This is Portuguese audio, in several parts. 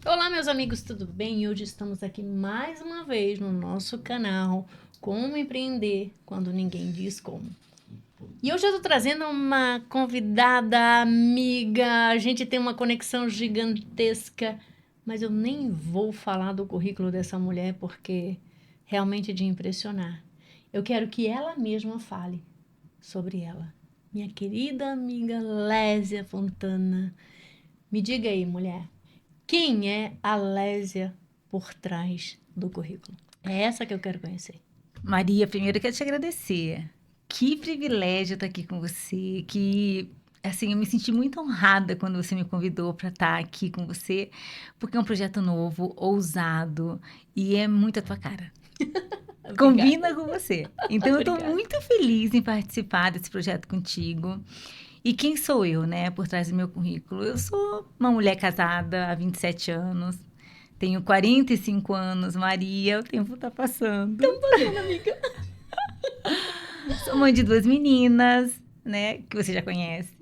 Olá, meus amigos, tudo bem? Hoje estamos aqui mais uma vez no nosso canal Como Empreender Quando Ninguém Diz Como. E hoje eu tô trazendo uma convidada amiga, a gente tem uma conexão gigantesca, mas eu nem vou falar do currículo dessa mulher porque realmente é de impressionar. Eu quero que ela mesma fale sobre ela. Minha querida amiga Lésia Fontana. Me diga aí, mulher, quem é a Lésia por trás do currículo? É essa que eu quero conhecer. Maria, primeiro eu quero te agradecer. Que privilégio estar aqui com você, assim, eu me senti muito honrada quando você me convidou para estar aqui com você, porque é um projeto novo, ousado e é muito a tua cara. Combina com você. Então eu estou Obrigada. muito feliz em participar desse projeto contigo. E quem sou eu, né, por trás do meu currículo? Eu sou uma mulher casada há 27 anos. Tenho 45 anos, Maria, o tempo está passando. Passando, amiga. Sou mãe de 2 meninas, né? Que você já conhece.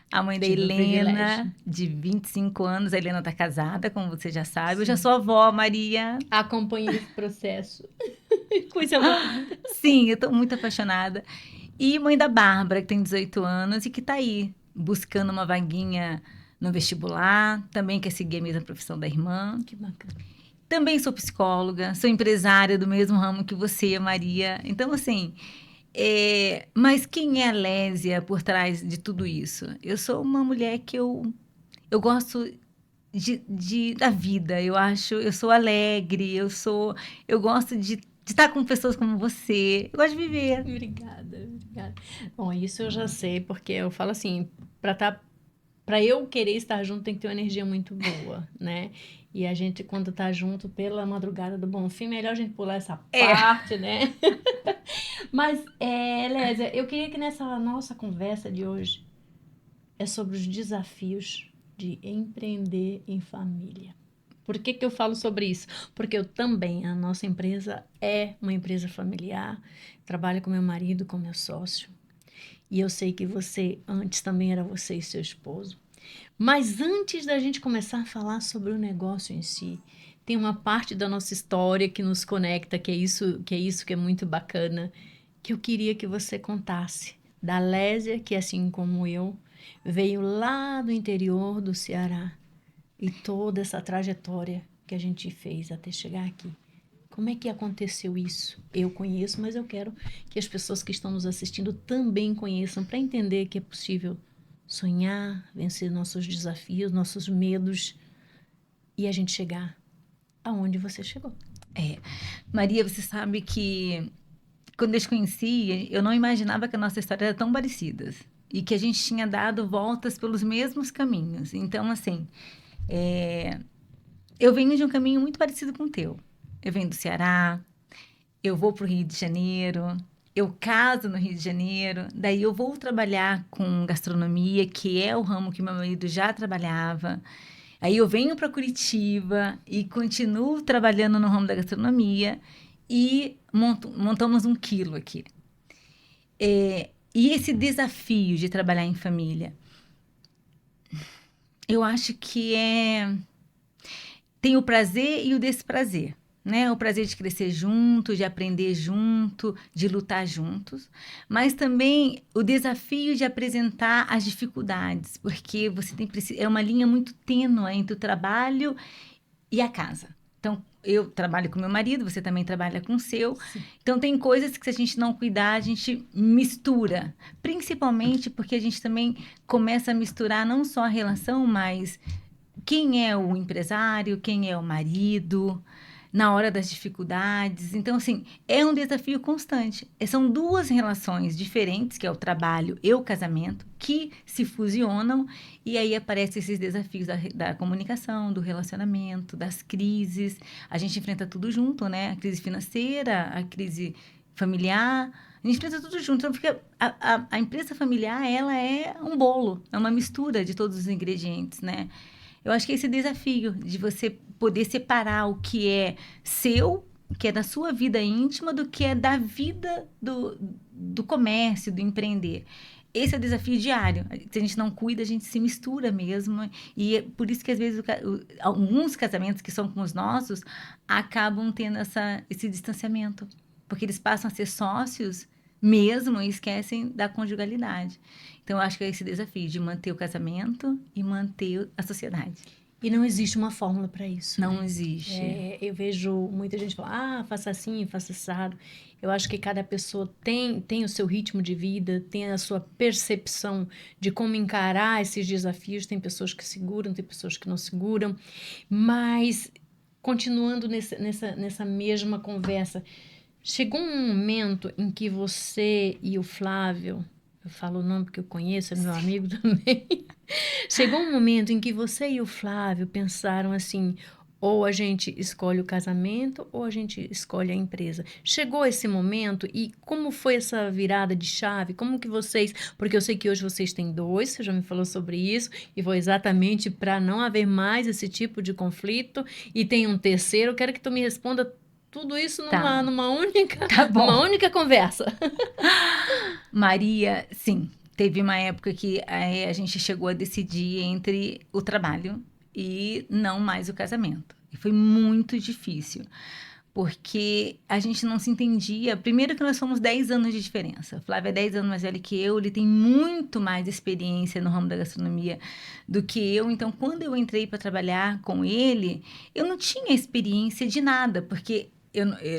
A mãe da Tive o privilégio. Helena, de 25 anos. A Helena tá casada, como você já sabe. Eu já Sim. sou avó, Maria. Acompanhei esse processo. Coisa mais linda. Sim, eu tô muito apaixonada. E mãe da Bárbara, que tem 18 anos e que tá aí, buscando uma vaguinha no vestibular. Também quer seguir a mesma profissão da irmã. Que bacana. Também sou psicóloga, sou empresária do mesmo ramo que você, Maria. Então, assim, mas quem é a Lésia por trás de tudo isso? Eu sou uma mulher que eu gosto da vida, eu sou alegre, eu gosto de estar com pessoas como você, eu gosto de viver. Obrigada. Bom, isso eu já sei, porque eu falo assim, para eu querer estar junto tem que ter uma energia muito boa, né? E a gente, quando tá junto pela madrugada do Bonfim, melhor a gente pular essa parte, né? Mas, Lésia, eu queria que nessa nossa conversa de hoje é sobre os desafios de empreender em família. Por que eu falo sobre isso? Porque eu também, a nossa empresa é uma empresa familiar, trabalho com meu marido, com meu sócio. E eu sei que você, antes também era você e seu esposo. Mas antes da gente começar a falar sobre o negócio em si, tem uma parte da nossa história que nos conecta, que é isso que é muito bacana, que eu queria que você contasse. Da Lésia, que assim como eu, veio lá do interior do Ceará e toda essa trajetória que a gente fez até chegar aqui. Como é que aconteceu isso? Eu conheço, mas eu quero que as pessoas que estão nos assistindo também conheçam, para entender que é possível sonhar, vencer nossos desafios, nossos medos e a gente chegar aonde você chegou. Maria, você sabe que quando eu te conheci, eu não imaginava que a nossa história era tão parecida e que a gente tinha dado voltas pelos mesmos caminhos. Então, assim, eu venho de um caminho muito parecido com o teu. Eu venho do Ceará, eu vou para o Rio de Janeiro, eu caso no Rio de Janeiro, daí eu vou trabalhar com gastronomia, que é o ramo que meu marido já trabalhava. Aí eu venho para Curitiba e continuo trabalhando no ramo da gastronomia e montamos um quilo aqui. E esse desafio de trabalhar em família, eu acho que tem o prazer e o desprazer, né? O prazer de crescer junto, de aprender junto, de lutar juntos, mas também o desafio de apresentar as dificuldades, porque é uma linha muito tênue entre o trabalho e a casa. Então, eu trabalho com meu marido, você também trabalha com o seu. Sim. Então, tem coisas que se a gente não cuidar, a gente mistura. Principalmente porque a gente também começa a misturar não só a relação, mas quem é o empresário, quem é o marido, na hora das dificuldades. Então, assim, é um desafio constante. São duas relações diferentes, que é o trabalho e o casamento, que se fusionam e aí aparecem esses desafios da comunicação, do relacionamento, das crises. A gente enfrenta tudo junto, né? A crise financeira, a crise familiar. A gente enfrenta tudo junto. Então, porque a empresa familiar, ela é um bolo, é uma mistura de todos os ingredientes, né? Eu acho que é esse desafio de você poder separar o que é seu que é da sua vida íntima do que é da vida do comércio, do empreender. Esse é o desafio diário. Se a gente não cuida, a gente se mistura mesmo. E é por isso que, às vezes, alguns casamentos que são como os nossos acabam tendo esse distanciamento. Porque eles passam a ser sócios mesmo e esquecem da conjugalidade. Então, eu acho que é esse desafio de manter o casamento e manter a sociedade. E não existe uma fórmula para isso. Não existe. Eu vejo muita gente falar, faça assim, faça assado. Eu acho que cada pessoa tem o seu ritmo de vida, tem a sua percepção de como encarar esses desafios. Tem pessoas que seguram, tem pessoas que não seguram. Mas, continuando nessa mesma conversa, chegou um momento em que você e o Flávio, eu falo o nome porque eu conheço, é meu amigo também. Chegou um momento em que você e o Flávio pensaram assim, ou a gente escolhe o casamento ou a gente escolhe a empresa. Chegou esse momento e como foi essa virada de chave? Como que vocês... Porque eu sei que hoje vocês têm dois, você já me falou sobre isso, e foi exatamente para não haver mais esse tipo de conflito. E tem um terceiro, eu quero que tu me responda tudo isso numa única conversa. Maria, sim, teve uma época que a gente chegou a decidir entre o trabalho e não mais o casamento. E foi muito difícil, porque a gente não se entendia. Primeiro que nós somos 10 anos de diferença. O Flávio é 10 anos mais velho que eu, ele tem muito mais experiência no ramo da gastronomia do que eu. Então, quando eu entrei para trabalhar com ele, eu não tinha experiência de nada, porque...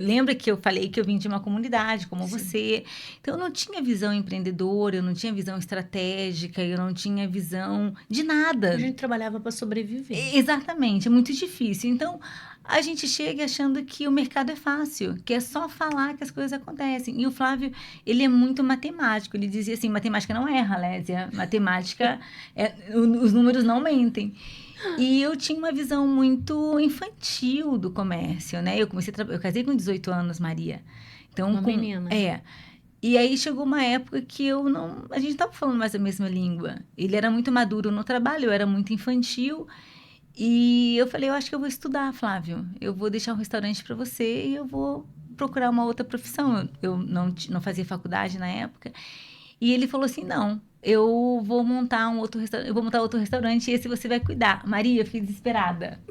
Lembra que eu falei que eu vim de uma comunidade como você, então eu não tinha visão empreendedora, eu não tinha visão estratégica, eu não tinha visão de nada. A gente trabalhava para sobreviver. Exatamente, é muito difícil. Então, a gente chega achando que o mercado é fácil, que é só falar que as coisas acontecem. E o Flávio, ele é muito matemático, ele dizia assim, matemática não erra, Lésia, matemática, os números não mentem. E eu tinha uma visão muito infantil do comércio, né? Eu casei com 18 anos, Maria. Então, uma menina. E aí chegou uma época que a gente estava falando mais a mesma língua. Ele era muito maduro no trabalho, eu era muito infantil. E eu falei, eu acho que eu vou estudar, Flávio. Eu vou deixar um restaurante para você e eu vou procurar uma outra profissão. Eu não fazia faculdade na época. E ele falou assim, não, eu vou montar outro restaurante e esse você vai cuidar. Maria, eu fiquei desesperada.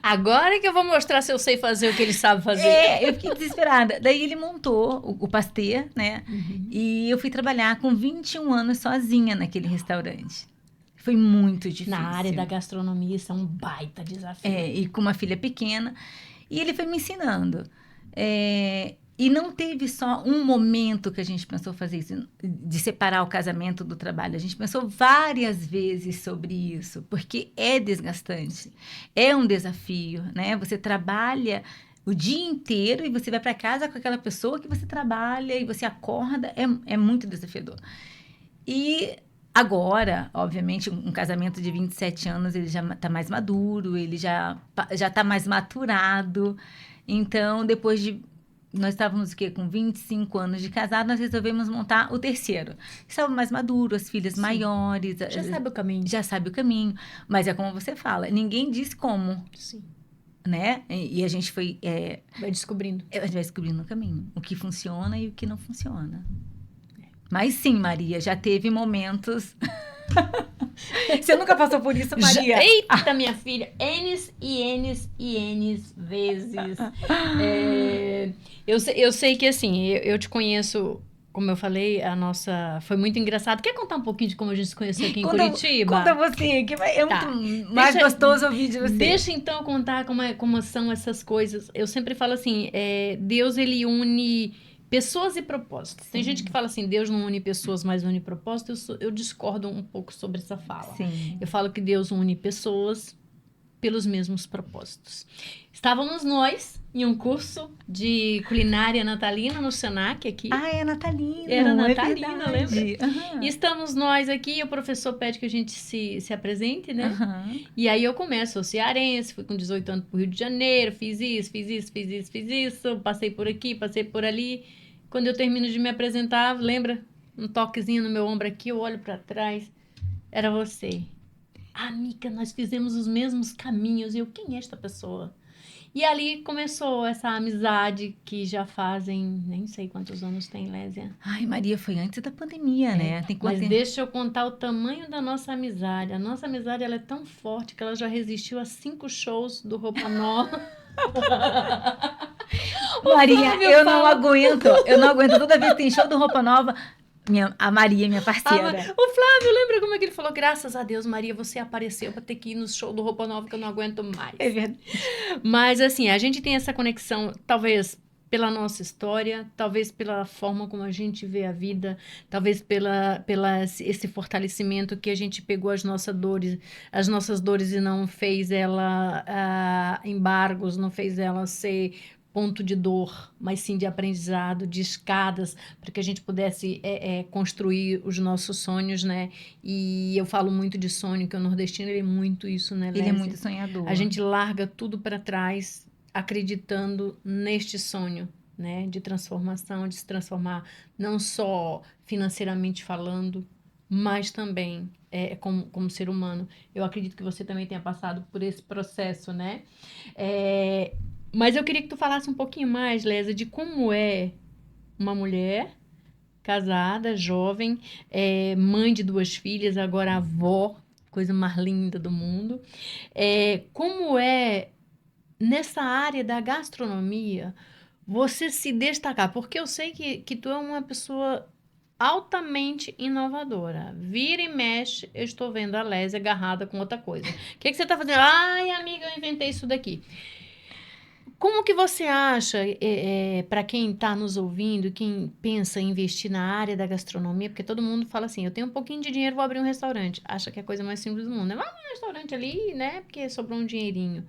Agora que eu vou mostrar se eu sei fazer o que ele sabe fazer. Eu fiquei desesperada. Daí ele montou o pastê, né? Uhum. E eu fui trabalhar com 21 anos sozinha naquele restaurante. Foi muito difícil. Na área da gastronomia, isso é um baita desafio. E com uma filha pequena. E ele foi me ensinando. E não teve só um momento que a gente pensou fazer isso, de separar o casamento do trabalho. A gente pensou várias vezes sobre isso, porque é desgastante, é um desafio, né? Você trabalha o dia inteiro e você vai para casa com aquela pessoa que você trabalha e você acorda, é muito desafiador. E agora, obviamente, um casamento de 27 anos, ele já está mais maduro, ele já está mais maturado. Então, depois de... Nós estávamos com 25 anos de casado, nós resolvemos montar o terceiro. Estava mais maduro, as filhas maiores. Já sabe o caminho. Já sabe o caminho. Mas é como você fala, ninguém diz como. Sim. Né? E a gente foi... vai descobrindo. A gente vai descobrindo o caminho. O que funciona e o que não funciona. Mas sim, Maria, já teve momentos... Você nunca passou por isso, Maria? Eita, minha filha! N's e N's e N's vezes. Eu sei que, assim, eu te conheço, como eu falei, foi muito engraçado. Quer contar um pouquinho de como a gente se conheceu aqui em Curitiba? Conta você, que é muito mais gostoso ouvir de você. Deixa, então, contar como são essas coisas. Eu sempre falo assim, Deus, ele une... pessoas e propósitos. Sim. Tem gente que fala assim, Deus não une pessoas, mas une propósitos. Eu discordo um pouco sobre essa fala. Sim. Eu falo que Deus une pessoas pelos mesmos propósitos. Estávamos nós em um curso de culinária natalina no Senac aqui. É natalino. Era natalina, lembra? Uhum. E estamos nós aqui e o professor pede que a gente se apresente, né? Uhum. E aí eu começo, eu sou cearense, fui com 18 anos pro Rio de Janeiro, fiz isso, passei por aqui, passei por ali. Quando eu termino de me apresentar, lembra? Um toquezinho no meu ombro aqui, eu olho para trás, era você. Amiga, nós fizemos os mesmos caminhos. E eu, quem é esta pessoa? E ali começou essa amizade que já fazem, nem sei quantos anos tem, Lésia. Ai, Maria, foi antes da pandemia, né? Tem quanto Mas tempo? deixa eu contar o tamanho da nossa amizade. A nossa amizade ela é tão forte que ela já resistiu a 5 shows do Roupa Nova. O Maria, Flávio eu não fala. aguento. Eu não aguento. Toda vez que tem show do Roupa Nova, a Maria, minha parceira. O Flávio, lembra como é que ele falou? Graças a Deus, Maria, você apareceu para ter que ir no show do Roupa Nova que eu não aguento mais. É verdade. Mas assim, a gente tem essa conexão, talvez pela nossa história, talvez pela forma como a gente vê a vida, talvez pela esse fortalecimento que a gente pegou as nossas dores e não fez ela embargos, não fez ela ser ponto de dor, mas sim de aprendizado, de escadas, para que a gente pudesse construir os nossos sonhos, né? E eu falo muito de sonho, que o nordestino ele é muito isso, né, Ele é Lésia? muito sonhador. A gente larga tudo para trás, acreditando neste sonho, né, de transformação, de se transformar não só financeiramente falando, mas também como ser humano. Eu acredito que você também tenha passado por esse processo, né? Mas eu queria que tu falasse um pouquinho mais, Lésia, de como é uma mulher casada, jovem, mãe de 2 filhas, agora avó, coisa mais linda do mundo. Como é nessa área da gastronomia você se destacar? Porque eu sei que tu é uma pessoa altamente inovadora. Vira e mexe, eu estou vendo a Lésia agarrada com outra coisa. O que você está fazendo? Ai, amiga, eu inventei isso daqui. Como que você acha, para quem está nos ouvindo, quem pensa em investir na área da gastronomia, porque todo mundo fala assim, eu tenho um pouquinho de dinheiro, vou abrir um restaurante. Acha que é a coisa mais simples do mundo. Vai abrir um restaurante ali, né, porque sobrou um dinheirinho.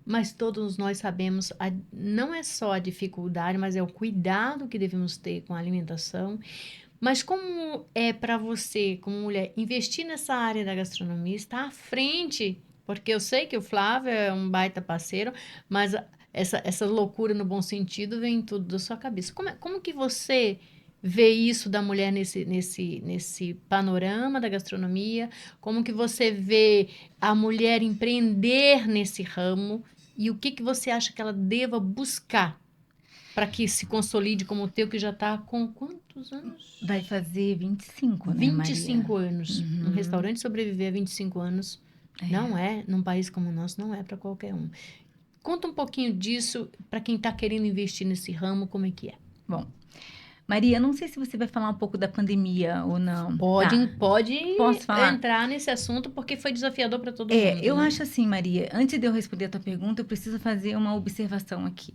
Mas todos nós sabemos, não é só a dificuldade, mas é o cuidado que devemos ter com a alimentação. Mas como é para você, como mulher, investir nessa área da gastronomia, estar à frente? Porque eu sei que o Flávio é um baita parceiro, mas essa loucura no bom sentido vem tudo da sua cabeça. Como que você vê isso da mulher nesse panorama da gastronomia? Como que você vê a mulher empreender nesse ramo? E o que você acha que ela deva buscar para que se consolide como o teu, que já está com quantos anos? Vai fazer 25, né, Maria? 25 anos. Um Uhum. restaurante sobreviver a 25 anos não é, num país como o nosso, não é para qualquer um. Conta um pouquinho disso para quem está querendo investir nesse ramo, como é que é? Bom, Maria, não sei se você vai falar um pouco da pandemia ou não. Pode Posso falar? entrar nesse assunto, porque foi desafiador para todo mundo. Eu né? acho assim, Maria, antes de eu responder a tua pergunta, eu preciso fazer uma observação aqui.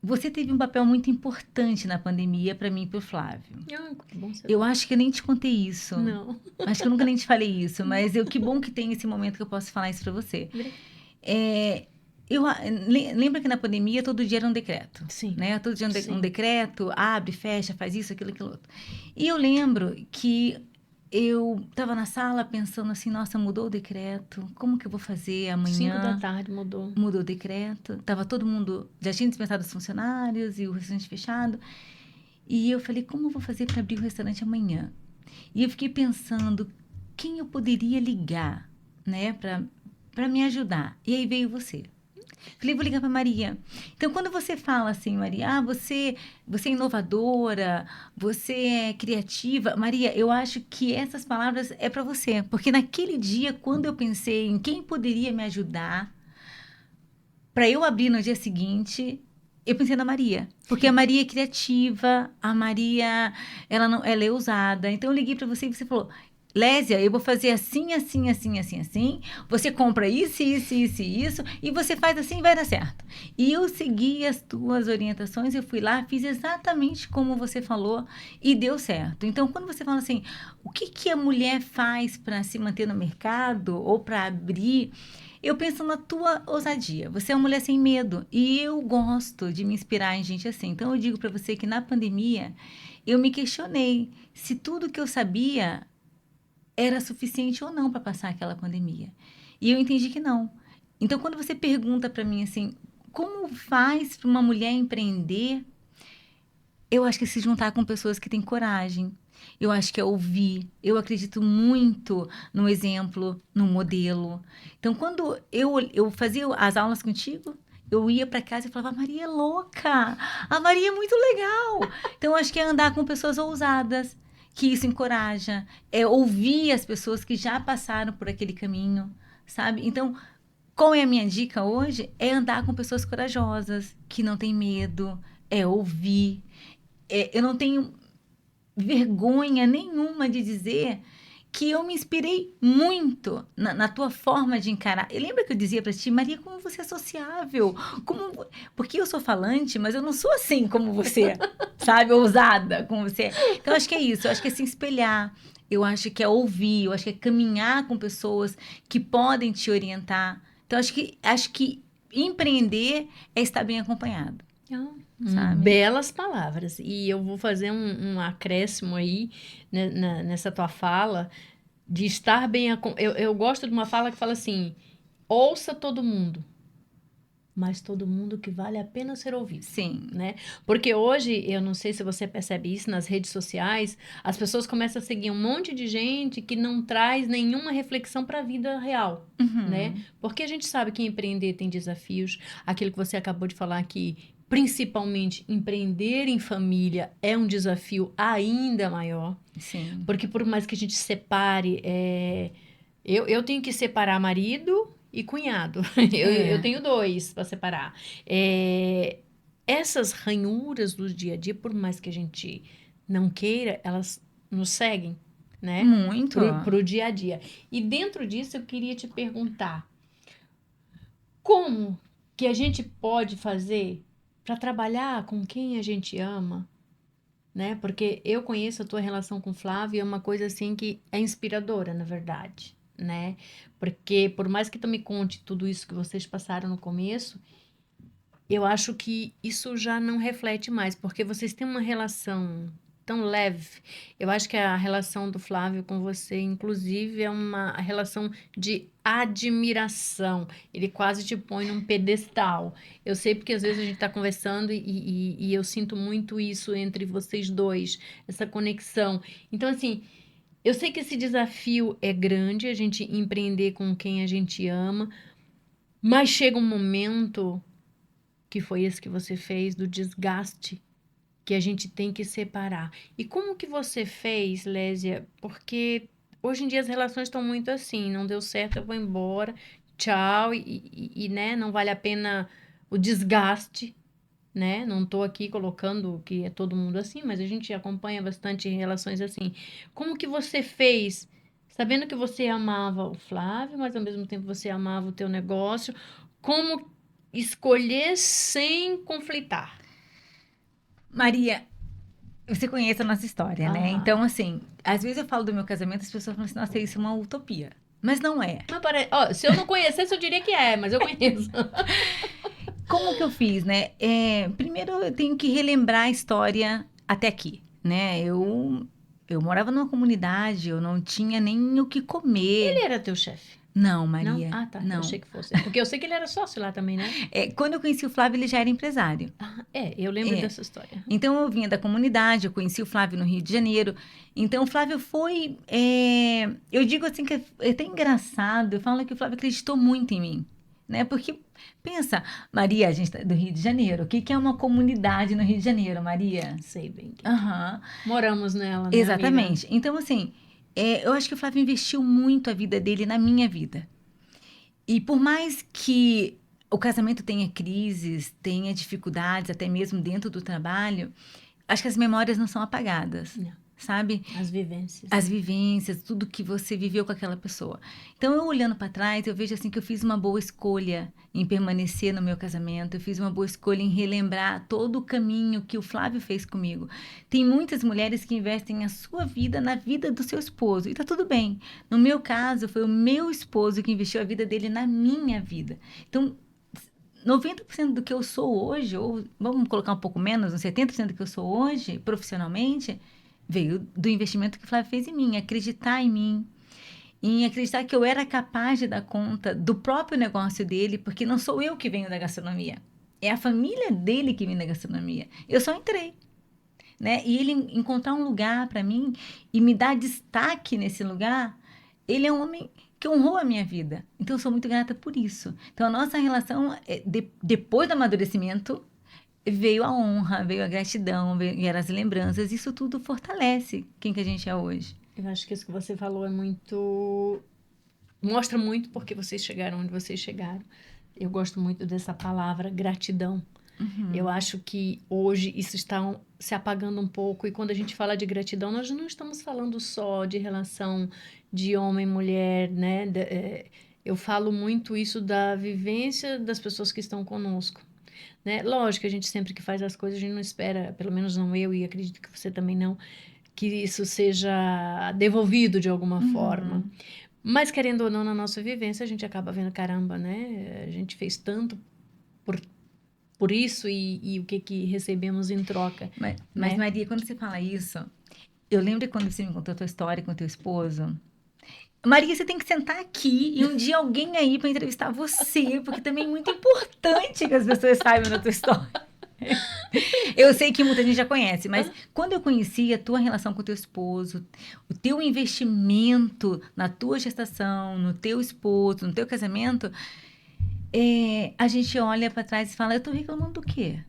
Você teve um papel muito importante na pandemia para mim e para o Flávio. Que bom saber. Eu acho que eu nem te contei isso. Não. Acho que eu nunca nem te falei isso, mas que bom que tem esse momento que eu posso falar isso para você. Lembra que na pandemia todo dia era um decreto, Sim. né? Todo dia Sim. um decreto, abre, fecha, faz isso, aquilo outro. E eu lembro que eu estava na sala pensando assim, nossa, mudou o decreto, como que eu vou fazer amanhã? 5 da tarde mudou. Mudou o decreto, tava todo mundo, já tinha dispensado os funcionários e o restaurante fechado. E eu falei, como eu vou fazer para abrir o restaurante amanhã? E eu fiquei pensando, quem eu poderia ligar, né, para me ajudar? E aí veio você. Falei, vou ligar para Maria. Então, quando você fala assim, Maria, você é inovadora, você é criativa. Maria, eu acho que essas palavras é para você. Porque naquele dia, quando eu pensei em quem poderia me ajudar para eu abrir no dia seguinte, eu pensei na Maria. Porque a Maria é criativa, a Maria, ela é ousada. Então, eu liguei para você e você falou, Lésia, eu vou fazer assim, assim, assim, assim, assim. Você compra isso, isso, isso e isso. E você faz assim e vai dar certo. E eu segui as tuas orientações. Eu fui lá, fiz exatamente como você falou e deu certo. Então, quando você fala assim, o que a mulher faz para se manter no mercado ou para abrir... Eu penso na tua ousadia. Você é uma mulher sem medo. E eu gosto de me inspirar em gente assim. Então, eu digo para você que na pandemia, eu me questionei se tudo que eu sabia era suficiente ou não para passar aquela pandemia. E eu entendi que não. Então, quando você pergunta para mim assim, como faz para uma mulher empreender? Eu acho que se juntar com pessoas que têm coragem, Eu acho que é ouvir. Eu acredito muito no exemplo, no modelo. Então, quando eu fazia as aulas contigo, eu ia para casa e falava, a Maria é louca, a Maria é muito legal. Então, eu acho que é andar com pessoas ousadas, que isso encoraja. É ouvir as pessoas que já passaram por aquele caminho, sabe? Então, qual é a minha dica hoje? É andar com pessoas corajosas, que não têm medo, é ouvir. Eu não tenho vergonha nenhuma de dizer que eu me inspirei muito na tua forma de encarar. Eu lembro que eu dizia para ti, Maria, como você é sociável, porque eu sou falante, mas eu não sou assim como você, sabe, ousada como você é. Então, eu acho que é isso, eu acho que é se espelhar, eu acho que é ouvir, eu acho que é caminhar com pessoas que podem te orientar. Então, acho que empreender é estar bem acompanhado, sabe? Belas palavras. E eu vou fazer um acréscimo aí nessa tua fala de estar bem. Eu gosto de uma fala que fala assim: ouça todo mundo, mas todo mundo que vale a pena ser ouvido. Sim. Né? Porque hoje, eu não sei se você percebe isso nas redes sociais, as pessoas começam a seguir um monte de gente que não traz nenhuma reflexão para a vida real, né? Porque a gente sabe que empreender tem desafios, aquilo que você acabou de falar aqui, principalmente empreender em família é um desafio ainda maior, Sim. porque por mais que a gente separe, eu tenho que separar marido e cunhado. Eu tenho dois para separar. Essas ranhuras do dia a dia, por mais que a gente não queira, elas nos seguem, né? Muito. Pro dia a dia. E dentro disso, eu queria te perguntar: como que a gente pode fazer para trabalhar com quem a gente ama, né? Porque eu conheço a tua relação com o Flávio, é uma coisa assim que é inspiradora, na verdade, né? Porque por mais que tu me conte tudo isso que vocês passaram no começo, eu acho que isso já não reflete mais, porque vocês têm uma relação tão leve. Eu acho que a relação do Flávio com você, inclusive, é uma relação de admiração. Ele quase te põe num pedestal. Eu sei porque às vezes a gente está conversando e eu sinto muito isso entre vocês dois, essa conexão. Então, assim, eu sei que esse desafio é grande, a gente empreender com quem a gente ama, mas chega um momento que foi esse que você fez, do desgaste, que a gente tem que separar. E como que você fez, Lésia? Porque hoje em dia as relações estão muito assim, não deu certo, eu vou embora, tchau, né, não vale a pena o desgaste, né? Não estou aqui colocando que é todo mundo assim, mas a gente acompanha bastante relações assim. Como que você fez, sabendo que você amava o Flávio, mas ao mesmo tempo você amava o teu negócio, como escolher sem conflitar? Maria, você conhece a nossa história, né? Aham. Então, assim, às vezes eu falo do meu casamento, as pessoas falam assim, nossa, isso é uma utopia. Mas não é. Mas se eu não conhecesse, eu diria que é, mas eu conheço. Como que eu fiz, né? Primeiro eu tenho que relembrar a história até aqui, né? Eu morava numa comunidade, eu não tinha nem o que comer. Ele era teu chefe? Não, Não? Maria, Ah, tá. Eu não. achei que fosse. Porque eu sei que ele era sócio lá também, né? Quando eu conheci o Flávio, ele já era empresário. Ah, eu lembro É. dessa história. Então eu vinha da comunidade, eu conheci o Flávio no Rio de Janeiro. Então o Flávio foi. Eu digo assim que é até engraçado, eu falo que o Flávio acreditou muito em mim. Né? Porque, pensa, Maria, a gente tá do Rio de Janeiro. O que que é uma comunidade no Rio de Janeiro, Maria? Sei bem. Aham, Moramos nela, né, amiga? exatamente. Então, assim, eu acho que o Flávio investiu muito a vida dele na minha vida. E por mais que o casamento tenha crises, tenha dificuldades, até mesmo dentro do trabalho, acho que as memórias não são apagadas, Não. sabe? As vivências. As vivências, tudo que você viveu com aquela pessoa. Então, eu olhando para trás, eu vejo assim que eu fiz uma boa escolha em permanecer no meu casamento, eu fiz uma boa escolha em relembrar todo o caminho que o Flávio fez comigo. Tem muitas mulheres que investem a sua vida na vida do seu esposo, e tá tudo bem. No meu caso, foi o meu esposo que investiu a vida dele na minha vida. Então, 90% do que eu sou hoje, ou vamos colocar um pouco menos, uns 70% do que eu sou hoje, profissionalmente, veio do investimento que o Flávio fez em mim, acreditar em mim, em acreditar que eu era capaz de dar conta do próprio negócio dele, porque não sou eu que venho da gastronomia, é a família dele que vem da gastronomia. Eu só entrei. né? E ele encontrar um lugar para mim e me dar destaque nesse lugar, ele é um homem que honrou a minha vida. Então, eu sou muito grata por isso. Então, a nossa relação, depois do amadurecimento, veio a honra, veio a gratidão, vieram as lembranças. Isso tudo fortalece quem que a gente é hoje. Eu acho que isso que você falou é muito. Mostra muito porque vocês chegaram onde vocês chegaram. Eu gosto muito dessa palavra gratidão. Eu acho que hoje isso está se apagando um pouco, e quando a gente fala de gratidão, nós não estamos falando só de relação de homem e mulher, né? Eu falo muito isso da vivência das pessoas que estão conosco, né? Lógico que a gente sempre que faz as coisas, a gente não espera, pelo menos não eu, e acredito que você também não, que isso seja devolvido de alguma forma. Mas, querendo ou não, na nossa vivência, a gente acaba vendo, caramba, né? A gente fez tanto por isso e o que recebemos em troca, Mas, né? Maria, quando você fala isso, eu lembro quando você me contou a tua história com teu esposo. Maria, você tem que sentar aqui e um dia alguém aí para entrevistar você, porque também é muito importante que as pessoas saibam da tua história. Eu sei que muita gente já conhece, mas quando eu conheci a tua relação com o teu esposo, o teu investimento na tua gestação, no teu esposo, no teu casamento, a gente olha para trás e fala, eu tô reclamando do quê?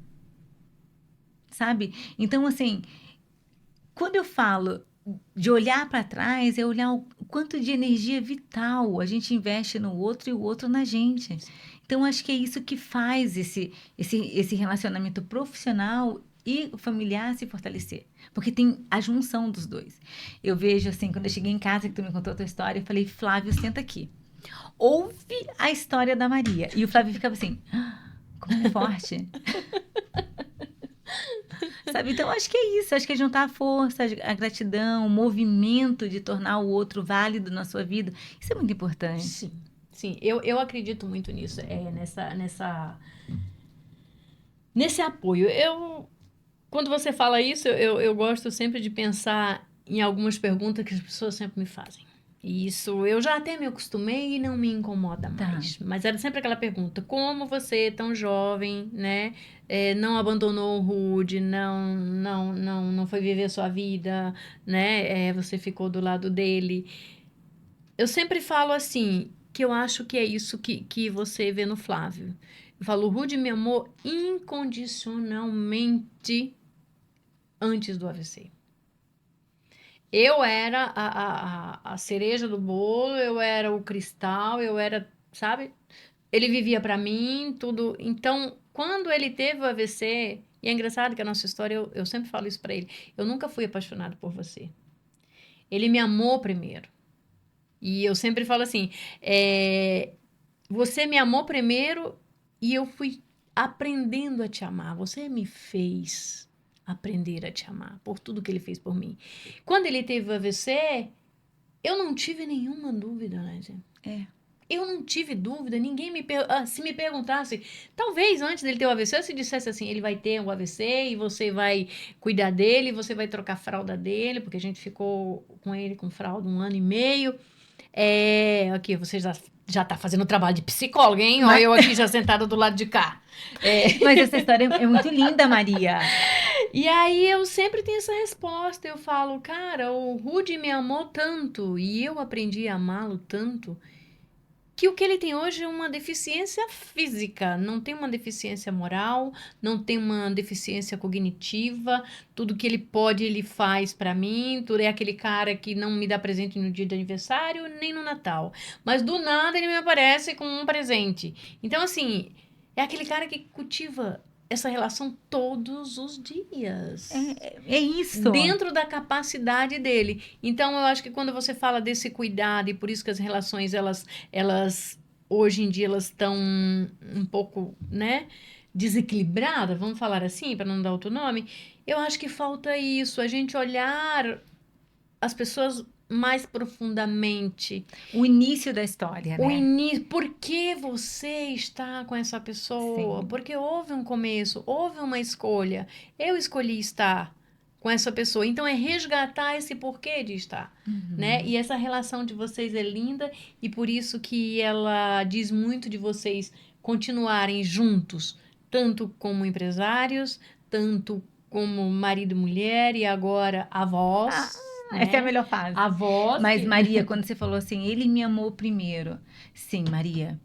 Sabe? Então, assim, quando eu falo de olhar para trás, é olhar o quanto de energia vital a gente investe no outro e o outro na gente. Então, acho que é isso que faz esse relacionamento profissional e familiar se fortalecer. Porque tem a junção dos dois. Eu vejo assim, quando eu cheguei em casa, que tu me contou a tua história, eu falei, Flávio, senta aqui. Ouve a história da Maria. E o Flávio ficava assim, como ela é forte. Sabe? Então, acho que é isso. Acho que é juntar a força, a gratidão, o movimento de tornar o outro válido na sua vida. Isso é muito importante. Sim, sim. Eu acredito muito nisso, nesse apoio. Quando você fala isso, eu gosto sempre de pensar em algumas perguntas que as pessoas sempre me fazem. E isso eu já até me acostumei e não me incomoda mais. Mas era sempre aquela pergunta: como você, tão jovem, né, não abandonou o Rude, não foi viver sua vida, né, você ficou do lado dele. Eu sempre falo assim, que eu acho que é isso que você vê no Flávio. Eu falo, o Rude me amou incondicionalmente antes do AVC. Eu era a cereja do bolo, eu era o cristal, eu era, sabe? Ele vivia pra mim, tudo. Então, quando ele teve o AVC, e é engraçado que a nossa história, eu sempre falo isso pra ele, eu nunca fui apaixonado por você. Ele me amou primeiro. E eu sempre falo assim, você me amou primeiro e eu fui aprendendo a te amar. Você me fez aprender a te amar por tudo que ele fez por mim. Quando ele teve o AVC, eu não tive nenhuma dúvida, né, gente? Eu não tive dúvida, ninguém se me perguntasse, talvez antes dele ter o AVC, se dissesse assim, ele vai ter o AVC e você vai cuidar dele, você vai trocar a fralda dele, porque a gente ficou com ele com fralda 1 ano e meio. Aqui, você já tá fazendo trabalho de psicóloga, hein? Olha eu aqui já sentada do lado de cá. Mas essa história é muito linda, Maria. E aí eu sempre tenho essa resposta. Eu falo, cara, o Rude me amou tanto e eu aprendi a amá-lo tanto que o que ele tem hoje é uma deficiência física, não tem uma deficiência moral, não tem uma deficiência cognitiva, tudo que ele pode, ele faz pra mim, tudo é aquele cara que não me dá presente no dia de aniversário, nem no Natal, mas do nada ele me aparece com um presente. Então, assim, é aquele cara que cultiva essa relação todos os dias. É isso. Dentro da capacidade dele. Então, eu acho que quando você fala desse cuidado, e por isso que as relações, elas hoje em dia, elas estão um pouco, né, desequilibradas, vamos falar assim, para não dar outro nome, eu acho que falta isso, a gente olhar as pessoas mais profundamente. O início da história, O né? início, por que você está com essa pessoa? Sim. Porque houve um começo, houve uma escolha. Eu escolhi estar com essa pessoa. Então é resgatar esse porquê de estar, né? E essa relação de vocês é linda e por isso que ela diz muito de vocês continuarem juntos, tanto como empresários, tanto como marido e mulher e agora avós, né? Essa é a melhor fase. Avós. Mas, Maria, quando você falou assim, ele me amou primeiro. Sim, Maria.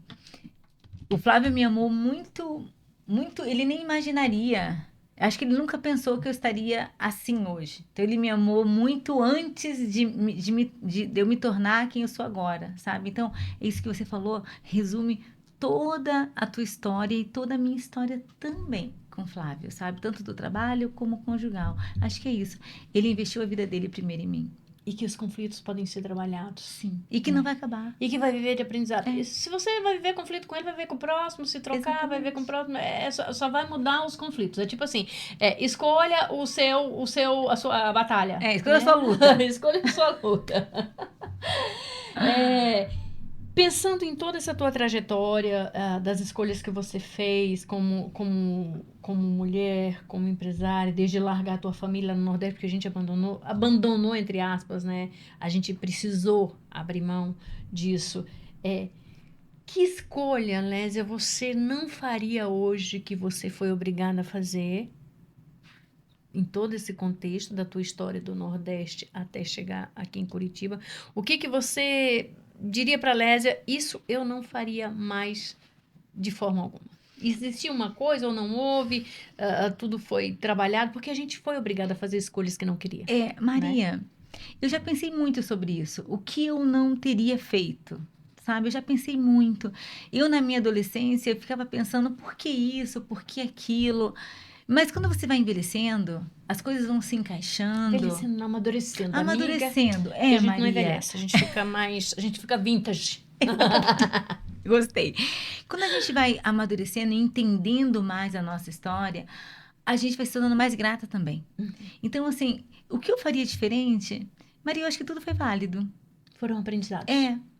O Flávio me amou muito, muito. Ele nem imaginaria. Acho que ele nunca pensou que eu estaria assim hoje. Então, ele me amou muito antes de eu me tornar quem eu sou agora, sabe? Então, é isso que você falou resume toda a tua história e toda a minha história também com o Flávio, sabe? Tanto do trabalho como conjugal. Acho que é isso. Ele investiu a vida dele primeiro em mim. E que os conflitos podem ser trabalhados. Sim. E que não vai acabar. E que vai viver de aprendizado. É. Se você vai viver conflito com ele, vai viver com o próximo. Se trocar, Exatamente. vai viver com o próximo. Só vai mudar os conflitos. É tipo assim, escolha a batalha. Escolha a sua luta. Escolha a sua luta. Pensando em toda essa tua trajetória, das escolhas que você fez como mulher, como empresária, desde largar a tua família no Nordeste, porque a gente abandonou entre aspas, né? A gente precisou abrir mão disso. Que escolha, Lésia, você não faria hoje que você foi obrigada a fazer em todo esse contexto da tua história do Nordeste até chegar aqui em Curitiba? O que você diria para a Lésia, isso eu não faria mais de forma alguma? Existia uma coisa ou não houve? Tudo foi trabalhado? Porque a gente foi obrigada a fazer escolhas que não queria. Maria, eu já pensei muito sobre isso. O que eu não teria feito? Sabe? Eu já pensei muito. Eu, na minha adolescência, ficava pensando por que isso, por que aquilo. Mas quando você vai envelhecendo, as coisas vão se encaixando. Envelhecendo, não, amadurecendo. Amadurecendo, amiga, a gente Maria. não envelhece, a gente fica a gente fica vintage. Gostei. Quando a gente vai amadurecendo e entendendo mais a nossa história, a gente vai se tornando mais grata também. Então, assim, o que eu faria diferente? Maria, eu acho que tudo foi válido. Foram aprendizados.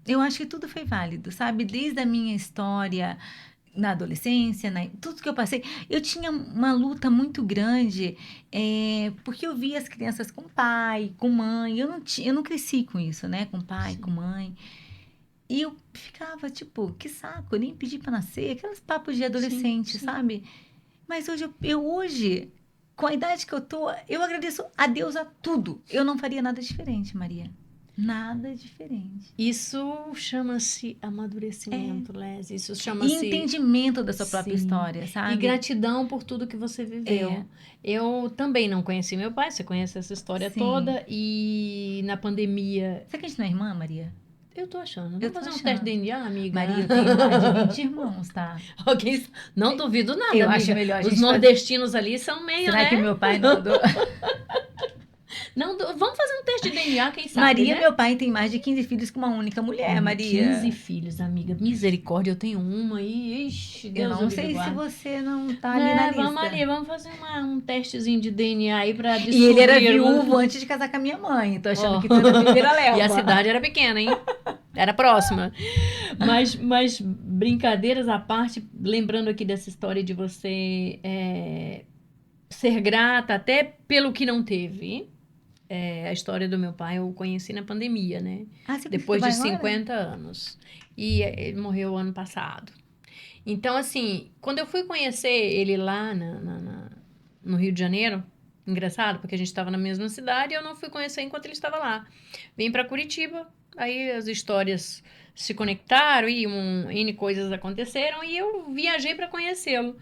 Eu acho que tudo foi válido, sabe? Desde a minha história na adolescência, tudo que eu passei, eu tinha uma luta muito grande, porque eu via as crianças com pai, com mãe, eu não cresci com isso, né? Com pai, Sim. com mãe. E eu ficava, tipo, que saco, eu nem pedi pra nascer, aqueles papos de adolescente, sim. sabe? Mas hoje, com a idade que eu tô, eu agradeço a Deus a tudo. Eu não faria nada diferente, Maria. Nada diferente. Isso chama-se amadurecimento, Lésia. Isso chama-se... E entendimento da sua própria história, sabe? E gratidão por tudo que você viveu. Eu também não conheci meu pai, você conhece essa história toda. E na pandemia... Será que a gente não é irmã, Maria? Eu tô achando. Vamos fazer um teste de DNA, amiga? Maria, eu tenho mais de 20 irmãos, tá? Não duvido nada, eu amiga. Acho melhor a gente Os nordestinos ali são meio, Será que meu pai não... Vamos fazer um teste de DNA, quem sabe, Maria, né? meu pai tem mais de 15 filhos com uma única mulher, Maria. 15 filhos, amiga. Misericórdia, eu tenho uma e... Ixi, Deus, eu não sei se você não tá ali na lista. Vamos fazer um testezinho de DNA aí pra descobrir. E ele era viúvo antes de casar com a minha mãe. Tô achando que tu era a primeira leva. E a cidade era pequena, hein? Era próxima. Mas brincadeiras à parte, lembrando aqui dessa história de você ser grata até pelo que não teve. A história do meu pai eu conheci na pandemia, né? Depois de 50 anos. E ele morreu ano passado. Então, assim, quando eu fui conhecer ele lá no Rio de Janeiro, engraçado, porque a gente estava na mesma cidade e eu não fui conhecer enquanto ele estava lá. Vim para Curitiba, aí as histórias se conectaram e N coisas aconteceram e eu viajei para conhecê-lo.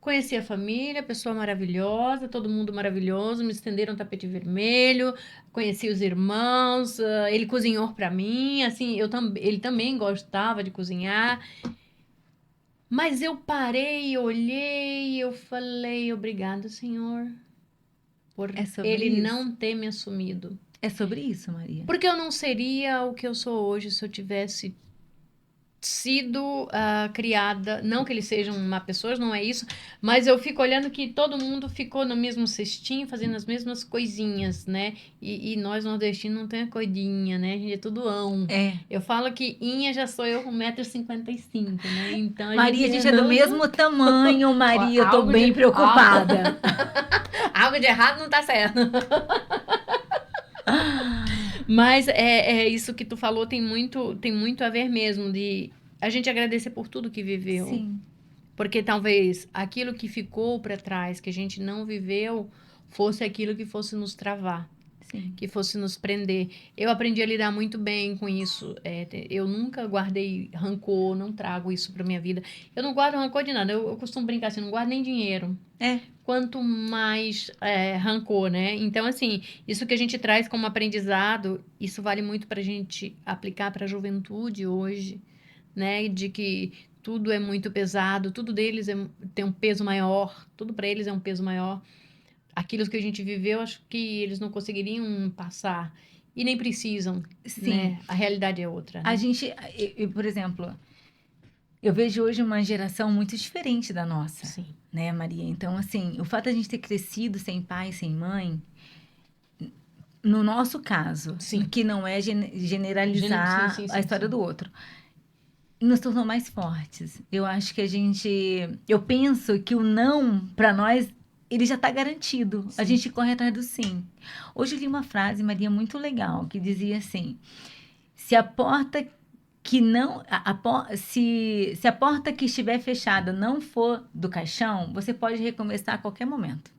Conheci a família, pessoa maravilhosa, todo mundo maravilhoso, me estenderam tapete vermelho, conheci os irmãos, ele cozinhou para mim, assim, ele também gostava de cozinhar. Mas eu parei, olhei, eu falei, obrigada, Senhor, por ele não ter me assumido. É sobre isso, Maria? Porque eu não seria o que eu sou hoje se eu tivesse sido criada, não que eles sejam má pessoas, não é isso, mas eu fico olhando que todo mundo ficou no mesmo cestinho, fazendo as mesmas coisinhas, né? E nós nordestinos não tem a coidinha, né? A gente é tudo ão. Eu falo que inha já sou eu com 1,55 m, né? Então, Maria, a gente é do mesmo tamanho, Maria, eu tô bem preocupada. Algo de errado não tá certo. Mas isso que tu falou tem muito a ver mesmo, de a gente agradecer por tudo que viveu. Sim. Porque talvez aquilo que ficou para trás, que a gente não viveu, fosse aquilo que fosse nos travar, Sim. que fosse nos prender. Eu aprendi a lidar muito bem com isso. Eu nunca guardei rancor, não trago isso para minha vida. Eu não guardo rancor de nada. Eu costumo brincar assim, não guardo nem dinheiro. Quanto mais rancor, né? Então, assim, isso que a gente traz como aprendizado, isso vale muito para a gente aplicar para a juventude hoje, né? De que tudo é muito pesado, tudo deles tem um peso maior, tudo para eles é um peso maior. Aquilo que a gente viveu, acho que eles não conseguiriam passar e nem precisam, Sim. né? A realidade é outra. Né? A gente, por exemplo, eu vejo hoje uma geração muito diferente da nossa, Sim. né, Maria? Então, assim, o fato de a gente ter crescido sem pai, sem mãe, no nosso caso, Sim. que não é generalizar a história do outro, nos tornou mais fortes. Eu acho que eu penso que o não, para nós, ele já está garantido. Sim. A gente corre atrás do sim. Hoje eu li uma frase, Maria, muito legal, que dizia assim: se a porta que não, se a porta que estiver fechada não for do caixão, você pode recomeçar a qualquer momento.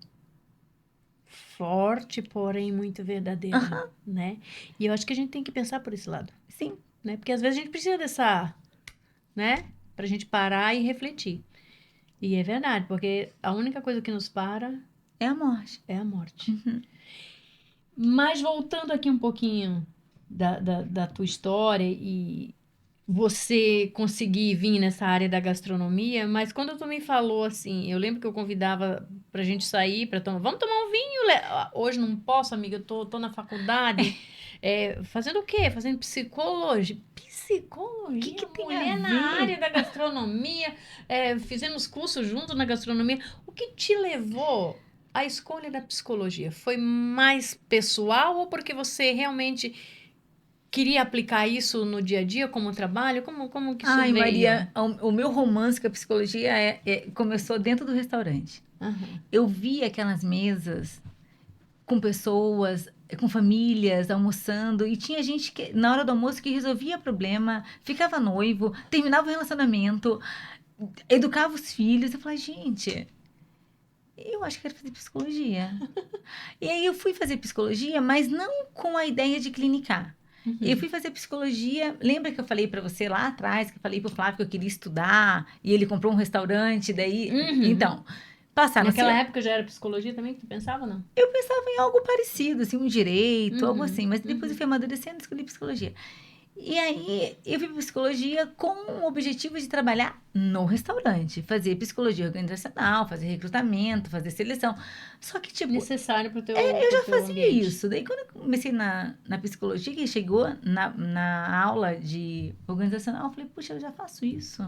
Forte, porém muito verdadeira, né? E eu acho que a gente tem que pensar por esse lado. Sim. Né? Porque às vezes a gente precisa dessa, né? Pra gente parar e refletir. E é verdade, porque a única coisa que nos para é a morte. É a morte. Mas voltando aqui um pouquinho da tua história e você conseguir vir nessa área da gastronomia, mas quando tu me falou assim, eu lembro que eu convidava pra gente sair, vamos tomar um vinho, hoje não posso, amiga, eu tô na faculdade, fazendo o quê? Fazendo psicologia. Psicologia? Que tem mulher a na ver? área da gastronomia, fizemos curso junto na gastronomia. O que te levou a escolha da psicologia? Foi mais pessoal ou porque você realmente queria aplicar isso no dia a dia como trabalho? Como que isso veio? Maria, o meu romance com a psicologia começou dentro do restaurante. Eu via aquelas mesas com pessoas, com famílias, almoçando, e tinha gente que, na hora do almoço, que resolvia problema, ficava noivo, terminava o relacionamento, educava os filhos. Eu falei, gente, eu acho que quero fazer psicologia. E aí eu fui fazer psicologia, mas não com a ideia de clinicar. Eu fui fazer psicologia. Lembra que eu falei para você lá atrás, que eu falei pro Flávio que eu queria estudar, e ele comprou um restaurante, daí... Então, naquela época já era psicologia também que tu pensava, não? Eu pensava em algo parecido, assim, um direito, algo assim. Mas depois eu fui amadurecendo e escolhi psicologia. E aí, eu fui para psicologia com o objetivo de trabalhar no restaurante. Fazer psicologia organizacional, fazer recrutamento, fazer seleção. Só que, tipo... necessário para o teu eu já fazia ambiente. isso. Daí, quando eu comecei na psicologia, que chegou na aula de organizacional, eu falei, puxa, eu já faço isso.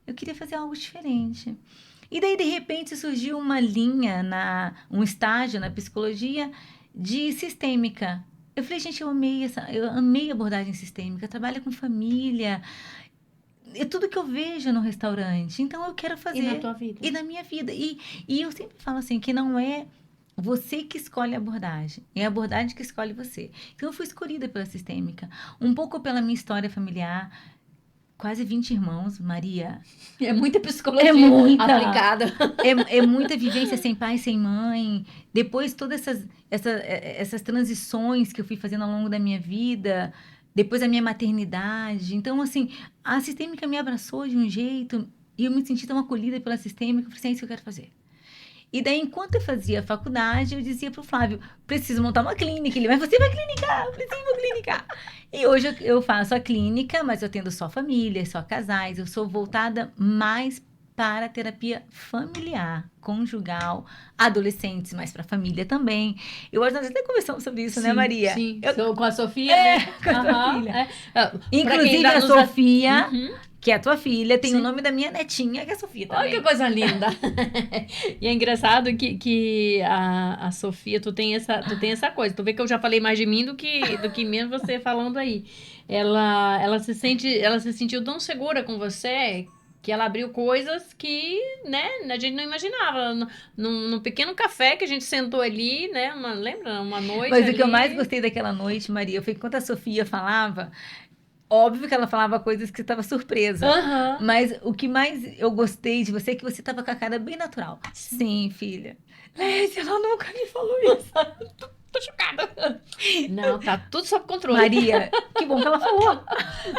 Eu queria fazer algo diferente. E daí, de repente, surgiu uma linha, um estágio na psicologia de sistêmica. Eu falei, gente, eu amei a abordagem sistêmica, trabalha com família, é tudo que eu vejo no restaurante. Então, eu quero fazer. E na tua vida. E na minha vida. E eu sempre falo assim, que não é você que escolhe a abordagem, é a abordagem que escolhe você. Então, eu fui escolhida pela sistêmica, um pouco pela minha história familiar. Quase 20 irmãos, Maria. É muita psicologia aplicada. É muita vivência sem pai, sem mãe. Depois, todas essas transições que eu fui fazendo ao longo da minha vida. Depois, a minha maternidade. Então, assim, a sistêmica me abraçou de um jeito. E eu me senti tão acolhida pela sistêmica. Eu falei assim, é isso que eu quero fazer. E daí, enquanto eu fazia a faculdade, eu dizia pro Flávio, preciso montar uma clínica. Ele, mas você vai clinicar? Eu falei, sim, vou clinicar. E hoje eu faço a clínica, mas eu atendo só famílias, só casais. Eu sou voltada mais para a terapia familiar, conjugal, adolescentes, mas para família também. Eu acho que nós até conversamos sobre isso, sim, né, Maria? Sim, com a Sofia, né? Com a sua filha. É. Inclusive, a Sofia... que é a tua filha, tem o nome da minha netinha, que é a Sofia também. Olha que coisa linda! E é engraçado que a Sofia, tu tem essa coisa. Tu vê que eu já falei mais de mim do que mesmo você falando aí. Ela se sentiu tão segura com você que ela abriu coisas que, né, a gente não imaginava. Num pequeno café que a gente sentou ali, né, lembra? Uma noite. Mas ali. O que eu mais gostei daquela noite, Maria, foi que quando a Sofia falava... Óbvio que ela falava coisas que você estava surpresa. Aham. Mas o que mais eu gostei de você é que você estava com a cara bem natural. Sim, filha. Lécia, ela nunca me falou isso. Tô chocada. Não, tá tudo sob controle. Maria, que bom que ela falou.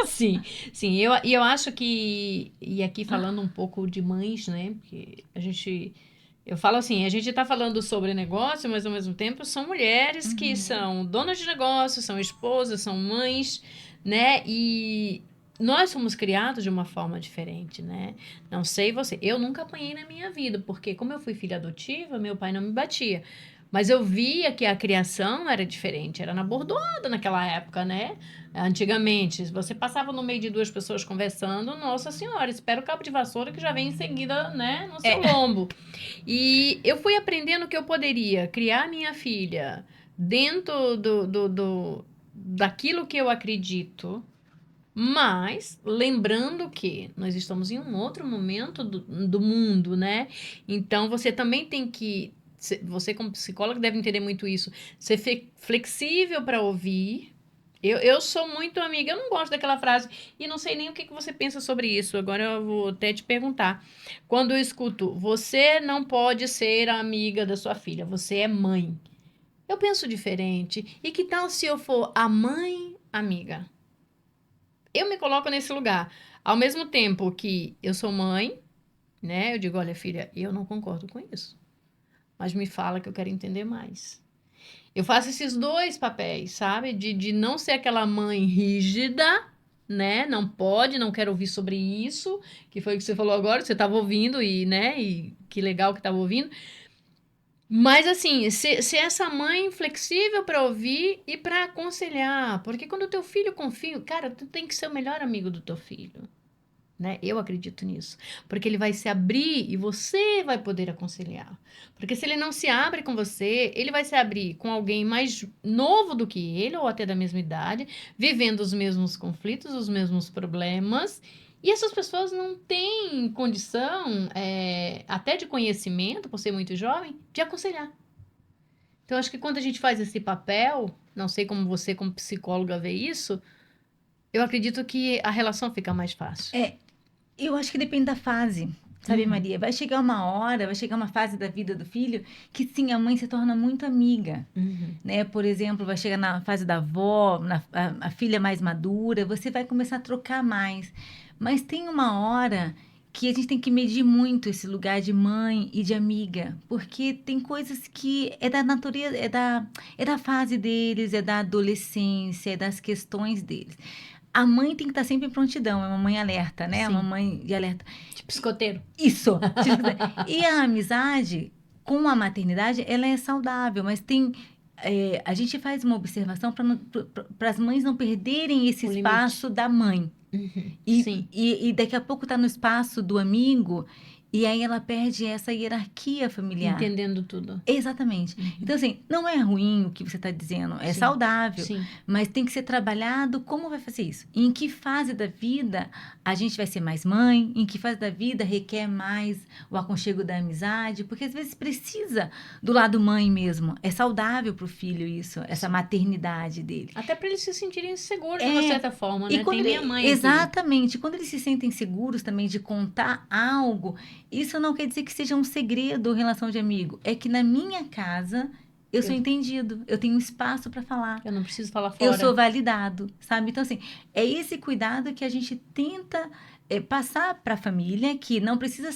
Sim, sim. Eu acho que, e aqui falando um pouco de mães, né? Porque eu falo assim, a gente tá falando sobre negócio, mas ao mesmo tempo são mulheres que são donas de negócio, são esposas, são mães, né? E nós somos criados de uma forma diferente, né? Não sei você, eu nunca apanhei na minha vida, porque como eu fui filha adotiva, meu pai não me batia. Mas eu via que a criação era diferente, era na bordoada naquela época, né? Antigamente, se você passava no meio de duas pessoas conversando, nossa senhora, espera o cabo de vassoura que já vem em seguida, né, no seu lombo. E eu fui aprendendo que eu poderia criar minha filha dentro daquilo que eu acredito, mas lembrando que nós estamos em um outro momento do mundo, né? Então você também tem que, você como psicólogo deve entender muito isso, ser flexível para ouvir. Eu sou muito amiga, eu não gosto daquela frase, e não sei nem o que você pensa sobre isso. Agora eu vou até te perguntar. Quando eu escuto, você não pode ser a amiga da sua filha, você é mãe. Eu penso diferente. E que tal se eu for a mãe amiga? Eu me coloco nesse lugar. Ao mesmo tempo que eu sou mãe, né? Eu digo, olha, filha, eu não concordo com isso. Mas me fala que eu quero entender mais. Eu faço esses dois papéis, sabe? De não ser aquela mãe rígida, né? Não pode, não quero ouvir sobre isso, que foi o que você falou agora, você estava ouvindo e, né? E que legal que estava ouvindo. Mas assim, ser essa mãe flexível para ouvir e para aconselhar, porque quando o teu filho confia, cara, tu tem que ser o melhor amigo do teu filho. Né? Eu acredito nisso. Porque ele vai se abrir e você vai poder aconselhar. Porque se ele não se abre com você, ele vai se abrir com alguém mais novo do que ele, ou até da mesma idade, vivendo os mesmos conflitos, os mesmos problemas. E essas pessoas não têm condição, até de conhecimento, por ser muito jovem, de aconselhar. Então, acho que quando a gente faz esse papel, não sei como você, como psicóloga, vê isso, eu acredito que a relação fica mais fácil. Eu acho que depende da fase, sabe, Maria? Vai chegar uma hora, vai chegar uma fase da vida do filho que sim, a mãe se torna muito amiga, Uhum. né? Por exemplo, vai chegar na fase da avó, a filha mais madura, você vai começar a trocar mais. Mas tem uma hora que a gente tem que medir muito esse lugar de mãe e de amiga, porque tem coisas que é da natureza, é da fase deles, é da adolescência, é das questões deles. A mãe tem que estar sempre em prontidão, é uma mãe alerta, né? Uma Sim. mãe de alerta. Tipo escoteiro. Isso. E a amizade com a maternidade, ela é saudável, mas a gente faz uma observação para as mães não perderem esse O espaço limite. da mãe. Uhum. E, Sim. e daqui a pouco está no espaço do amigo, e aí ela perde essa hierarquia familiar. Entendendo tudo. Exatamente. Uhum. Então, assim, não é ruim o que você está dizendo, é Sim. saudável, Sim. mas tem que ser trabalhado como vai fazer isso. Em que fase da vida a gente vai ser mais mãe, em que fase da vida requer mais o aconchego da amizade, porque às vezes precisa do lado mãe mesmo. É saudável para o filho isso, essa maternidade dele. Até para eles se sentirem seguros de uma certa forma, né? Tem minha mãe aqui. Exatamente. Quando eles se sentem seguros também de contar algo, isso não quer dizer que seja um segredo ou relação de amigo. É que na minha casa eu sou entendido, eu tenho um espaço para falar. Eu não preciso falar fora. Eu sou validado, sabe? Então, assim, é esse cuidado que a gente tenta passar para a família, que não precisa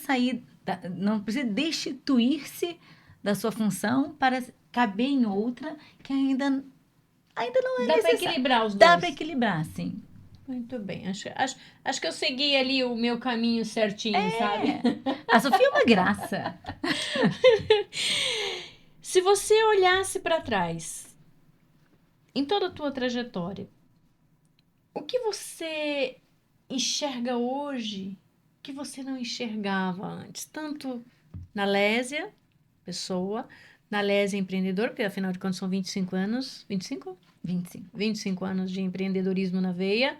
não precisa destituir-se da sua função para caber em outra que ainda não é Dá para necessário. equilibrar os dois. Dá para equilibrar, sim. Muito bem. Acho que eu segui ali o meu caminho certinho, sabe? A Sofia é uma graça. Se você olhasse para trás, em toda a tua trajetória, o que você enxerga hoje que você não enxergava antes? Tanto na Lésia, pessoa, na Lésia empreendedor, porque afinal de contas são 25 anos, 25? 25. 25 anos de empreendedorismo na veia.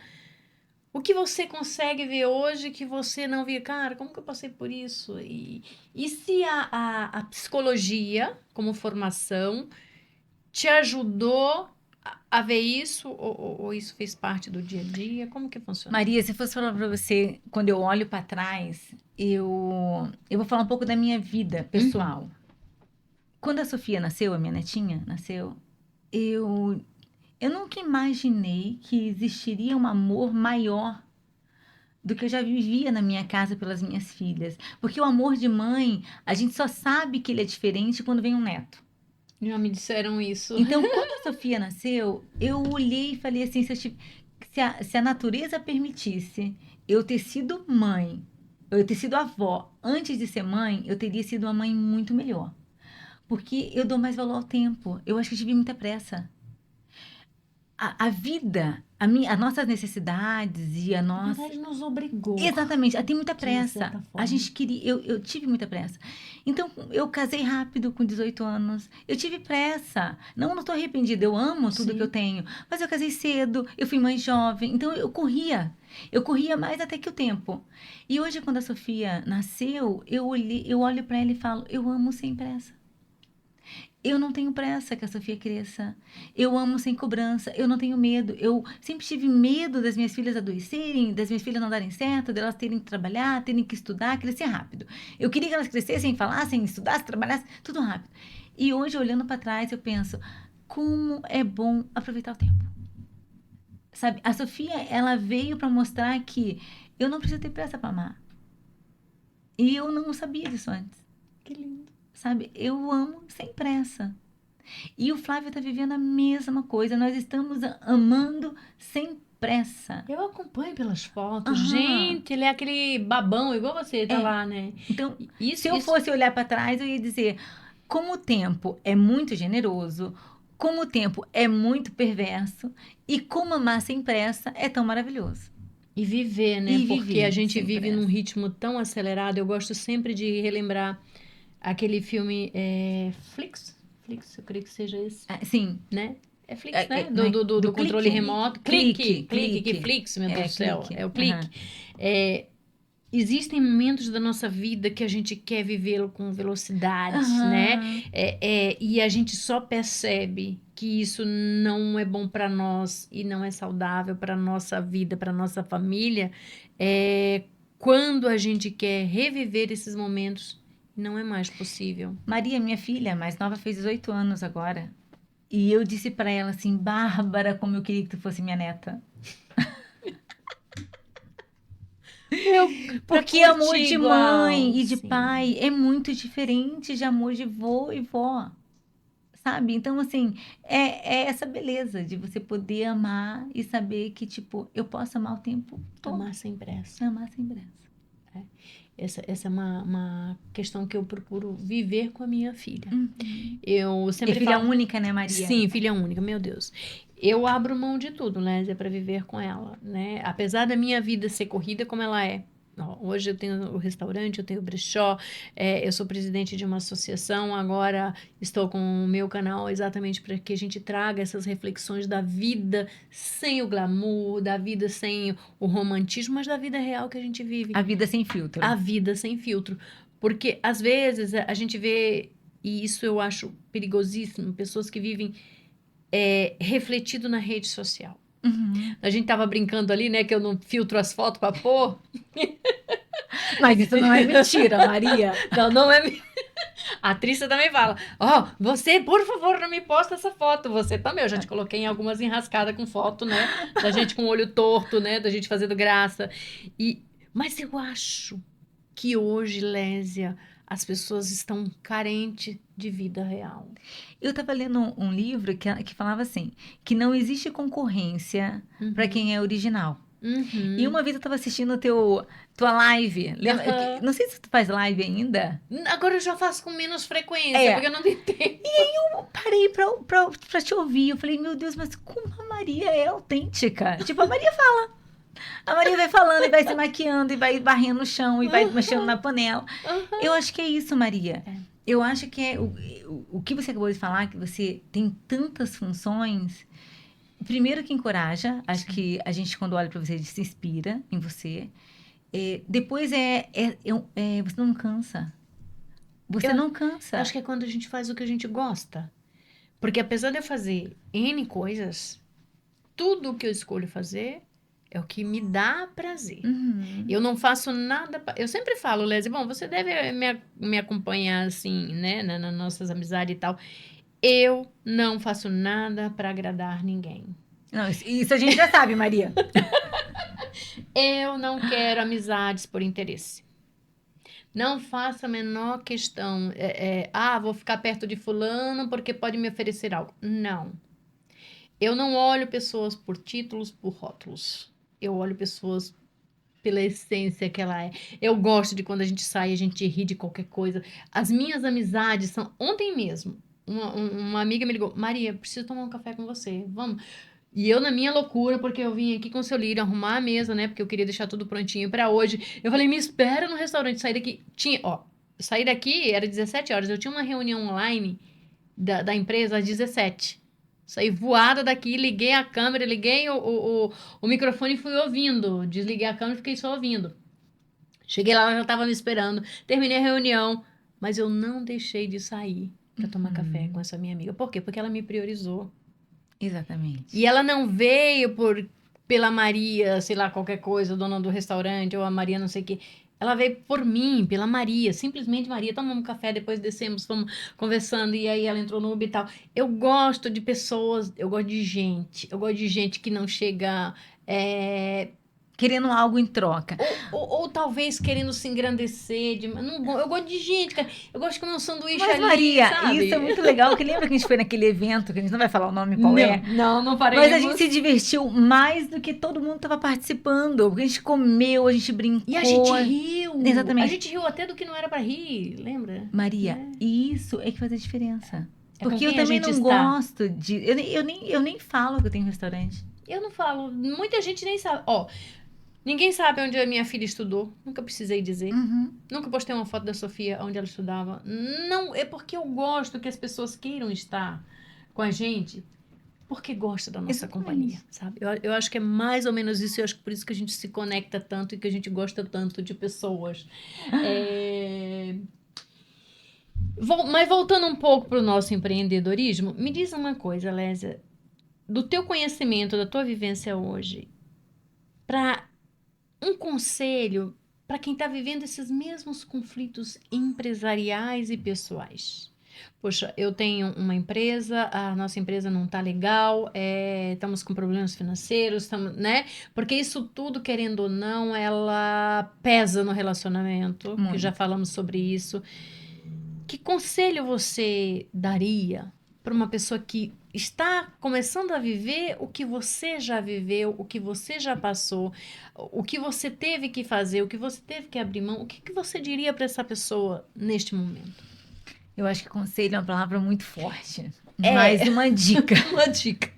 O que você consegue ver hoje que você não via? Cara, como que eu passei por isso? E se a psicologia, como formação, te ajudou a ver isso ou isso fez parte do dia a dia? Como que funciona? Maria, se eu fosse falar para você, quando eu olho para trás, eu vou falar um pouco da minha vida pessoal. Quando a Sofia nasceu, a minha netinha nasceu, eu, eu nunca imaginei que existiria um amor maior do que eu já vivia na minha casa pelas minhas filhas. Porque o amor de mãe, a gente só sabe que ele é diferente quando vem um neto. Já me disseram isso. Então, quando a Sofia nasceu, eu olhei e falei assim, se a natureza permitisse eu ter sido mãe, eu ter sido avó, antes de ser mãe, eu teria sido uma mãe muito melhor. Porque eu dou mais valor ao tempo. Eu acho que eu tive muita pressa. A vida, as nossas necessidades e a Na nossa. verdade, nos obrigou, Exatamente, tem muita de uma pressa. certa A forma. gente queria, eu tive muita pressa. Então, eu casei rápido com 18 anos. Eu tive pressa. Não estou arrependida, eu amo tudo que eu Sim. tenho. Mas eu casei cedo, eu fui mãe jovem. Então, eu corria. Eu corria mais até que o tempo. E hoje, quando a Sofia nasceu, eu olho para ela e falo, eu amo sem pressa. Eu não tenho pressa que a Sofia cresça. Eu amo sem cobrança. Eu não tenho medo. Eu sempre tive medo das minhas filhas adoecerem, das minhas filhas não darem certo, delas terem que trabalhar, terem que estudar, crescer rápido. Eu queria que elas crescessem, falassem, estudassem, trabalhassem, tudo rápido. E hoje, olhando para trás, eu penso, como é bom aproveitar o tempo. Sabe, a Sofia, ela veio para mostrar que eu não preciso ter pressa para amar. E eu não sabia disso antes. Que lindo. Sabe, eu amo sem pressa. E o Flávio está vivendo a mesma coisa. Nós estamos amando sem pressa. Eu acompanho pelas fotos. Aham. Gente, ele é aquele babão, igual você, tá É. lá, né? Então, se Isso, eu isso. fosse olhar para trás, eu ia dizer: como o tempo é muito generoso, como o tempo é muito perverso, e como amar sem pressa é tão maravilhoso. E viver, né? E Porque a viver gente sem vive num pressa. ritmo tão acelerado. Eu gosto sempre de relembrar aquele filme Flix. Flix, eu creio que seja esse, Ah, sim, né? É Flix, né? não é- Do do controle clique. remoto. Clique, Clique, que clique. Flix, meu Deus É, do céu. clique. É o clique. Aham. É, existem momentos da nossa vida que a gente quer vivê-lo com velocidade, né? Aham. E a gente só percebe que isso não é bom para nós e não é saudável para nossa vida, para nossa família, quando a gente quer reviver esses momentos, não é mais possível. Maria, minha filha mais nova, fez 18 anos agora. E eu disse pra ela assim, Bárbara, como eu queria que tu fosse minha neta. Para Porque amor curtir de igual, mãe e de sim. pai é muito diferente de amor de vô e vó, sabe? Então, assim, é essa beleza de você poder amar e saber que, tipo, eu posso amar o tempo todo. Amar sem pressa. Amar sem pressa. Essa é uma questão que eu procuro viver com a minha filha. Uhum. Eu E sempre filha falo, única, né, Maria? sim, filha única, meu Deus. Eu abro mão de tudo, né, para viver com ela, né? Apesar da minha vida ser corrida como ela é. Ó, hoje eu tenho o restaurante, eu tenho o brechó, eu sou presidente de uma associação, agora estou com o meu canal exatamente para que a gente traga essas reflexões da vida sem o glamour, da vida sem o romantismo, mas da vida real que a gente vive. A vida sem filtro. A vida sem filtro. Porque às vezes a gente vê, e isso eu acho perigosíssimo, pessoas que vivem refletido na rede social. Uhum. A gente tava brincando ali, né, que eu não filtro as fotos para pôr. Mas isso não é mentira, Maria. Não, não é. A atriz também fala: Ó, você, por favor, não me posta essa foto. Você também. Eu já te coloquei em algumas enrascadas com foto, né? Da gente com o olho torto, né? Da gente fazendo graça. Mas eu acho que hoje, Lésia, as pessoas estão carentes de vida real. Eu estava lendo um livro que falava assim, que não existe concorrência para quem é original. E Uhum. uma vez eu estava assistindo tua live. Lembra? Aham. Não sei se tu faz live ainda. Agora eu já faço com menos frequência, É, porque eu não tenho tempo. eu parei pra te ouvir. Eu falei, meu Deus, mas como a Maria é autêntica? Tipo, a Maria fala. A Maria vai falando e vai se maquiando e vai varrendo no chão e vai mexendo na panela. Aham. Eu acho que é isso, Maria. É. Eu acho que é o que você acabou de falar, que você tem tantas funções. Primeiro que encoraja, acho que a gente quando olha para você, a gente se inspira em você. Depois você não cansa. Você Eu não cansa. acho que é quando a gente faz o que a gente gosta. Porque apesar de eu fazer N coisas, tudo o que eu escolho fazer é o que me dá prazer. Uhum. Eu não faço nada. Eu sempre falo, Leslie, bom, você deve me acompanhar assim, né, nas nossas amizades e tal. Eu não faço nada para agradar ninguém. Não, isso a gente já sabe, Maria. Eu não quero amizades por interesse. Não faço a menor questão. Vou ficar perto de fulano porque pode me oferecer algo. Não. Eu não olho pessoas por títulos, por rótulos. Eu olho pessoas pela essência que ela é. Eu gosto de quando a gente sai, a gente ri de qualquer coisa. As minhas amizades são. Ontem mesmo, uma amiga me ligou: Maria, preciso tomar um café com você. Vamos. E eu, na minha loucura, porque eu vim aqui com o seu lírio arrumar a mesa, né? Porque eu queria deixar tudo prontinho pra hoje. Eu falei: me espera no restaurante. Sair daqui. Sair daqui era 17 horas. Eu tinha uma reunião online da empresa às 17. Saí voada daqui, liguei a câmera, liguei o microfone e fui ouvindo. Desliguei a câmera e fiquei só ouvindo. Cheguei lá, ela já estava me esperando. Terminei a reunião, mas eu não deixei de sair para tomar café com essa minha amiga. Por quê? Porque ela me priorizou. Exatamente. E ela não veio pela Maria, sei lá, qualquer coisa, dona do restaurante, ou a Maria não sei o quê. Ela veio por mim, pela Maria, simplesmente Maria. Tomamos um café, depois descemos, fomos conversando, e aí ela entrou no Uber e tal. Eu gosto de pessoas, eu gosto de gente. Eu gosto de gente que não chega... Querendo algo em troca. Ou talvez querendo se engrandecer. Eu gosto de gente, cara. Eu gosto de comer um sanduíche Mas, ali, Maria, sabe? isso é muito legal. Que lembra que a gente foi naquele evento, que a gente não vai falar o nome qual é? Não faremos. Mas a gente se divertiu mais do que todo mundo estava participando. Porque a gente comeu, a gente brincou. E a gente riu. Exatamente. A gente riu até do que não era pra rir, lembra? Maria, isso é que faz a diferença. É com Porque quem eu a também gente não está. gosto de... Eu nem falo que eu tenho restaurante. Eu não falo. Muita gente nem sabe. Ó, ninguém sabe onde a minha filha estudou. Nunca precisei dizer. Uhum. Nunca postei uma foto da Sofia onde ela estudava. Não, é porque eu gosto que as pessoas queiram estar com a gente porque gosta da nossa Exatamente. companhia, sabe? Eu acho que é mais ou menos isso. Eu acho que por isso que a gente se conecta tanto e que a gente gosta tanto de pessoas. Mas voltando um pouco para o nosso empreendedorismo, me diz uma coisa, Lésia. Do teu conhecimento, da tua vivência hoje, para um conselho para quem está vivendo esses mesmos conflitos empresariais e pessoais. Poxa, eu tenho uma empresa, a nossa empresa não está legal, estamos com problemas financeiros, né? Porque isso tudo, querendo ou não, ela pesa no relacionamento, que já falamos sobre isso. Que conselho você daria para uma pessoa que está começando a viver o que você já viveu, o que você já passou, o que você teve que fazer, o que você teve que abrir mão? O que você diria para essa pessoa neste momento? Eu acho que conselho é uma palavra muito forte. Mas uma dica. Uma dica.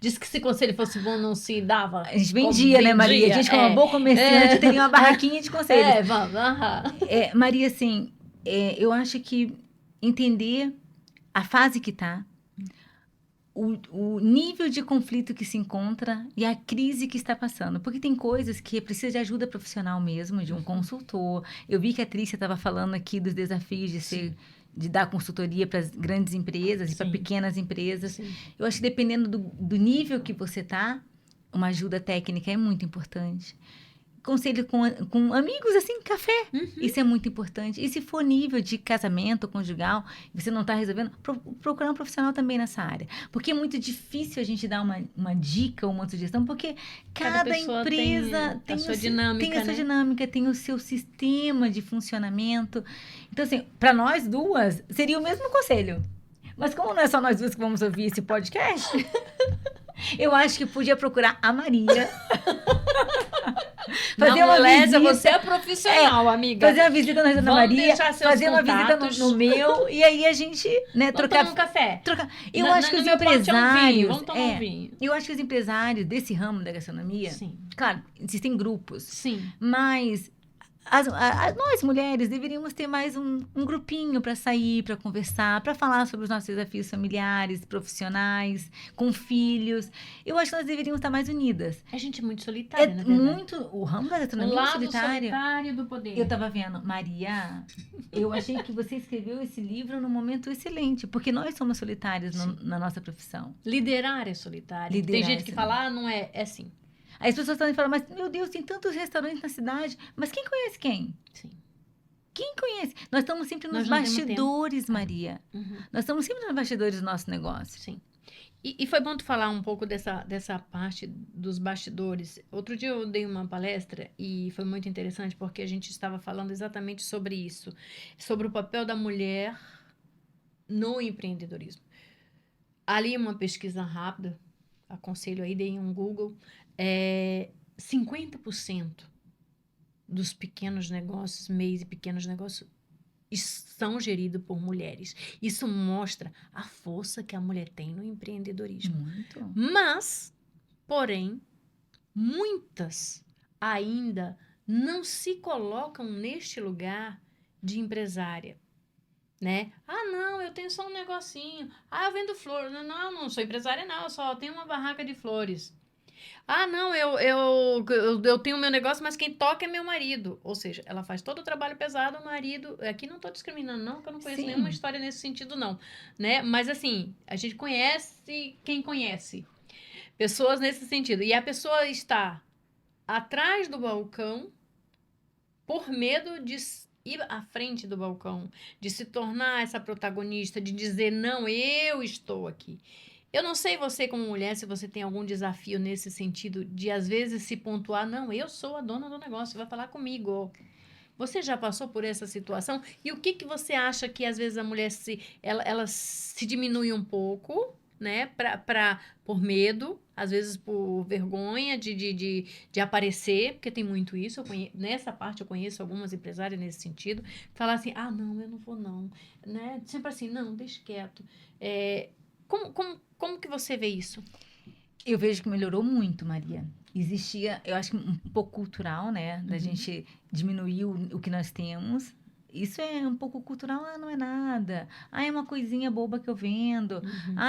Diz que se conselho fosse bom, não se dava. A gente vendia, né, Maria? A gente, como uma boa comerciante, teria uma barraquinha de conselhos. Vamos. Maria, assim, eu acho que entender a fase que está, o nível de conflito que se encontra e a crise que está passando. Porque tem coisas que precisa de ajuda profissional mesmo, de um consultor. Eu vi que a Trícia estava falando aqui dos desafios de dar consultoria para as grandes empresas e para pequenas empresas. Sim. Eu acho que dependendo do nível que você está, uma ajuda técnica é muito importante. Conselho com amigos, assim, café. Isso é muito importante. E se for nível de casamento conjugal, você não está resolvendo, procurar um profissional também nessa área. Porque é muito difícil a gente dar uma dica ou uma sugestão, porque cada empresa tem a sua dinâmica, tem o seu sistema de funcionamento. Então, assim, para nós duas, seria o mesmo conselho. Mas como não é só nós duas que vamos ouvir esse podcast, eu acho que podia procurar a Maria. Fazer uma visita. Você é profissional, amiga. Fazer uma visita na Rede da Maria, fazer uma visita no meu, e aí a gente, né, trocar um café. Eu acho que os empresários, vamos tomar um vinho. Eu acho que os empresários desse ramo da gastronomia, claro, existem grupos, mas Nós, mulheres, deveríamos ter mais um grupinho para sair, para conversar, para falar sobre os nossos desafios familiares, profissionais, com filhos. Eu acho que nós deveríamos estar mais unidas. A gente é muito É solitária, na verdade. muito. O ramo da O gastronomia é lado solitário. solitário do poder. Eu estava vendo, Maria, eu achei que você escreveu esse livro num momento excelente, porque nós somos solitárias na nossa profissão. Liderar é solitário. Tem Liderar gente é que fala, não é, é sim. Aí as pessoas podem falar, mas meu Deus, tem tantos restaurantes na cidade, mas quem conhece quem? Sim. Quem conhece? Nós estamos sempre nos Nós não temos bastidores, Maria. Uhum. Nós estamos sempre nos bastidores do nosso negócio. Sim. E foi bom tu falar um pouco dessa parte dos bastidores. Outro dia eu dei uma palestra e foi muito interessante porque a gente estava falando exatamente sobre isso, sobre o papel da mulher no empreendedorismo. Ali uma pesquisa rápida, aconselho aí, deem um Google, 50% dos pequenos negócios, MEIs e pequenos negócios, são geridos por mulheres. Isso mostra a força que a mulher tem no empreendedorismo. Muito. Mas, porém, muitas ainda não se colocam neste lugar de empresária, né? Ah, não, eu tenho só um negocinho. Ah, eu vendo flores. Não sou empresária, não, eu só tenho uma barraca de flores. Ah, não, eu tenho meu negócio, mas quem toca é meu marido. Ou seja, ela faz todo o trabalho pesado, o marido... Aqui não estou discriminando, não, porque eu não conheço nenhuma história nesse sentido, não. Né? Mas, assim, a gente conhece quem conhece. Pessoas nesse sentido. E a pessoa está atrás do balcão por medo de ir à frente do balcão, de se tornar essa protagonista, de dizer, não, eu estou aqui. Eu não sei você como mulher, se você tem algum desafio nesse sentido de, às vezes, se pontuar, não, eu sou a dona do negócio, vai falar comigo. Você já passou por essa situação? E o que você acha que, às vezes, a mulher ela se diminui um pouco, né, por medo, às vezes por vergonha de aparecer, porque tem muito isso, nessa parte eu conheço algumas empresárias nesse sentido, falar assim, ah, não, eu não vou não, né, sempre assim, não, deixa quieto. Como que você vê isso? Eu vejo que melhorou muito, Maria. Existia, eu acho que um pouco cultural, né? Da gente diminuir o que nós temos. Isso é um pouco cultural, não é nada. É uma coisinha boba que eu vendo.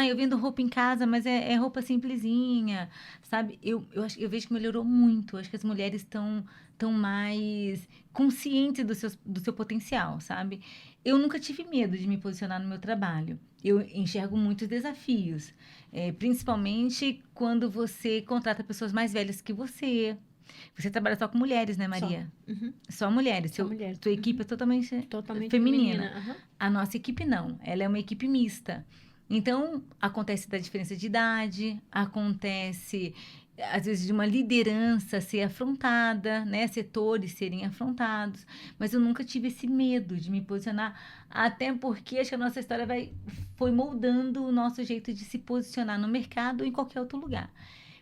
Eu vendo roupa em casa, mas é roupa simplesinha, sabe? Eu vejo que melhorou muito. Eu acho que as mulheres estão mais conscientes do seu potencial, sabe? Eu nunca tive medo de me posicionar no meu trabalho. Eu enxergo muitos desafios. Principalmente quando você contrata pessoas mais velhas que você. Você trabalha só com mulheres, né, Maria? Só mulheres. Só mulheres. Tua equipe é totalmente feminina. A nossa equipe não. Ela é uma equipe mista. Então, acontece da diferença de idade, acontece, às vezes, de uma liderança ser afrontada, né? Setores serem afrontados. Mas eu nunca tive esse medo de me posicionar, até porque acho que a nossa história foi moldando o nosso jeito de se posicionar no mercado ou em qualquer outro lugar.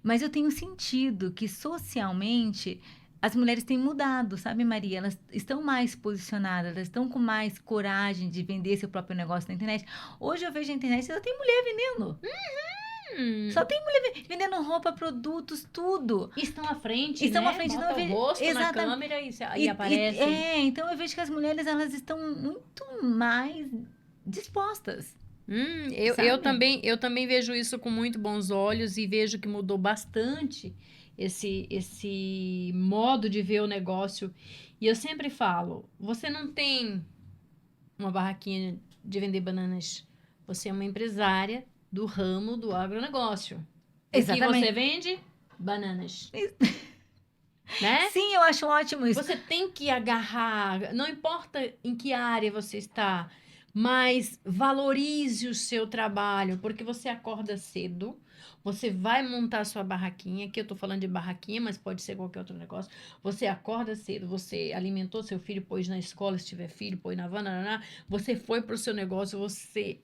Mas eu tenho sentido que socialmente as mulheres têm mudado, sabe, Maria? Elas estão mais posicionadas, elas estão com mais coragem de vender seu próprio negócio na internet. Hoje eu vejo na internet, só tem mulher vendendo. Só tem mulher vendendo roupa, produtos, tudo. Estão à frente, Estão né? à frente, Bota não o rosto na câmera e aparece. Então eu vejo que as mulheres elas estão muito mais dispostas. Eu também vejo isso com muito bons olhos e vejo que mudou bastante esse modo de ver o negócio. E eu sempre falo, você não tem uma barraquinha de vender bananas, você é uma empresária do ramo do agronegócio. Exatamente. O que você vende? Bananas. Né? Sim, eu acho ótimo isso. Você tem que agarrar, não importa em que área você está, mas valorize o seu trabalho, porque você acorda cedo, você vai montar sua barraquinha, aqui eu tô falando de barraquinha, mas pode ser qualquer outro negócio. Você acorda cedo, você alimentou seu filho, pôs na escola, se tiver filho, põe na van, você foi pro seu negócio, você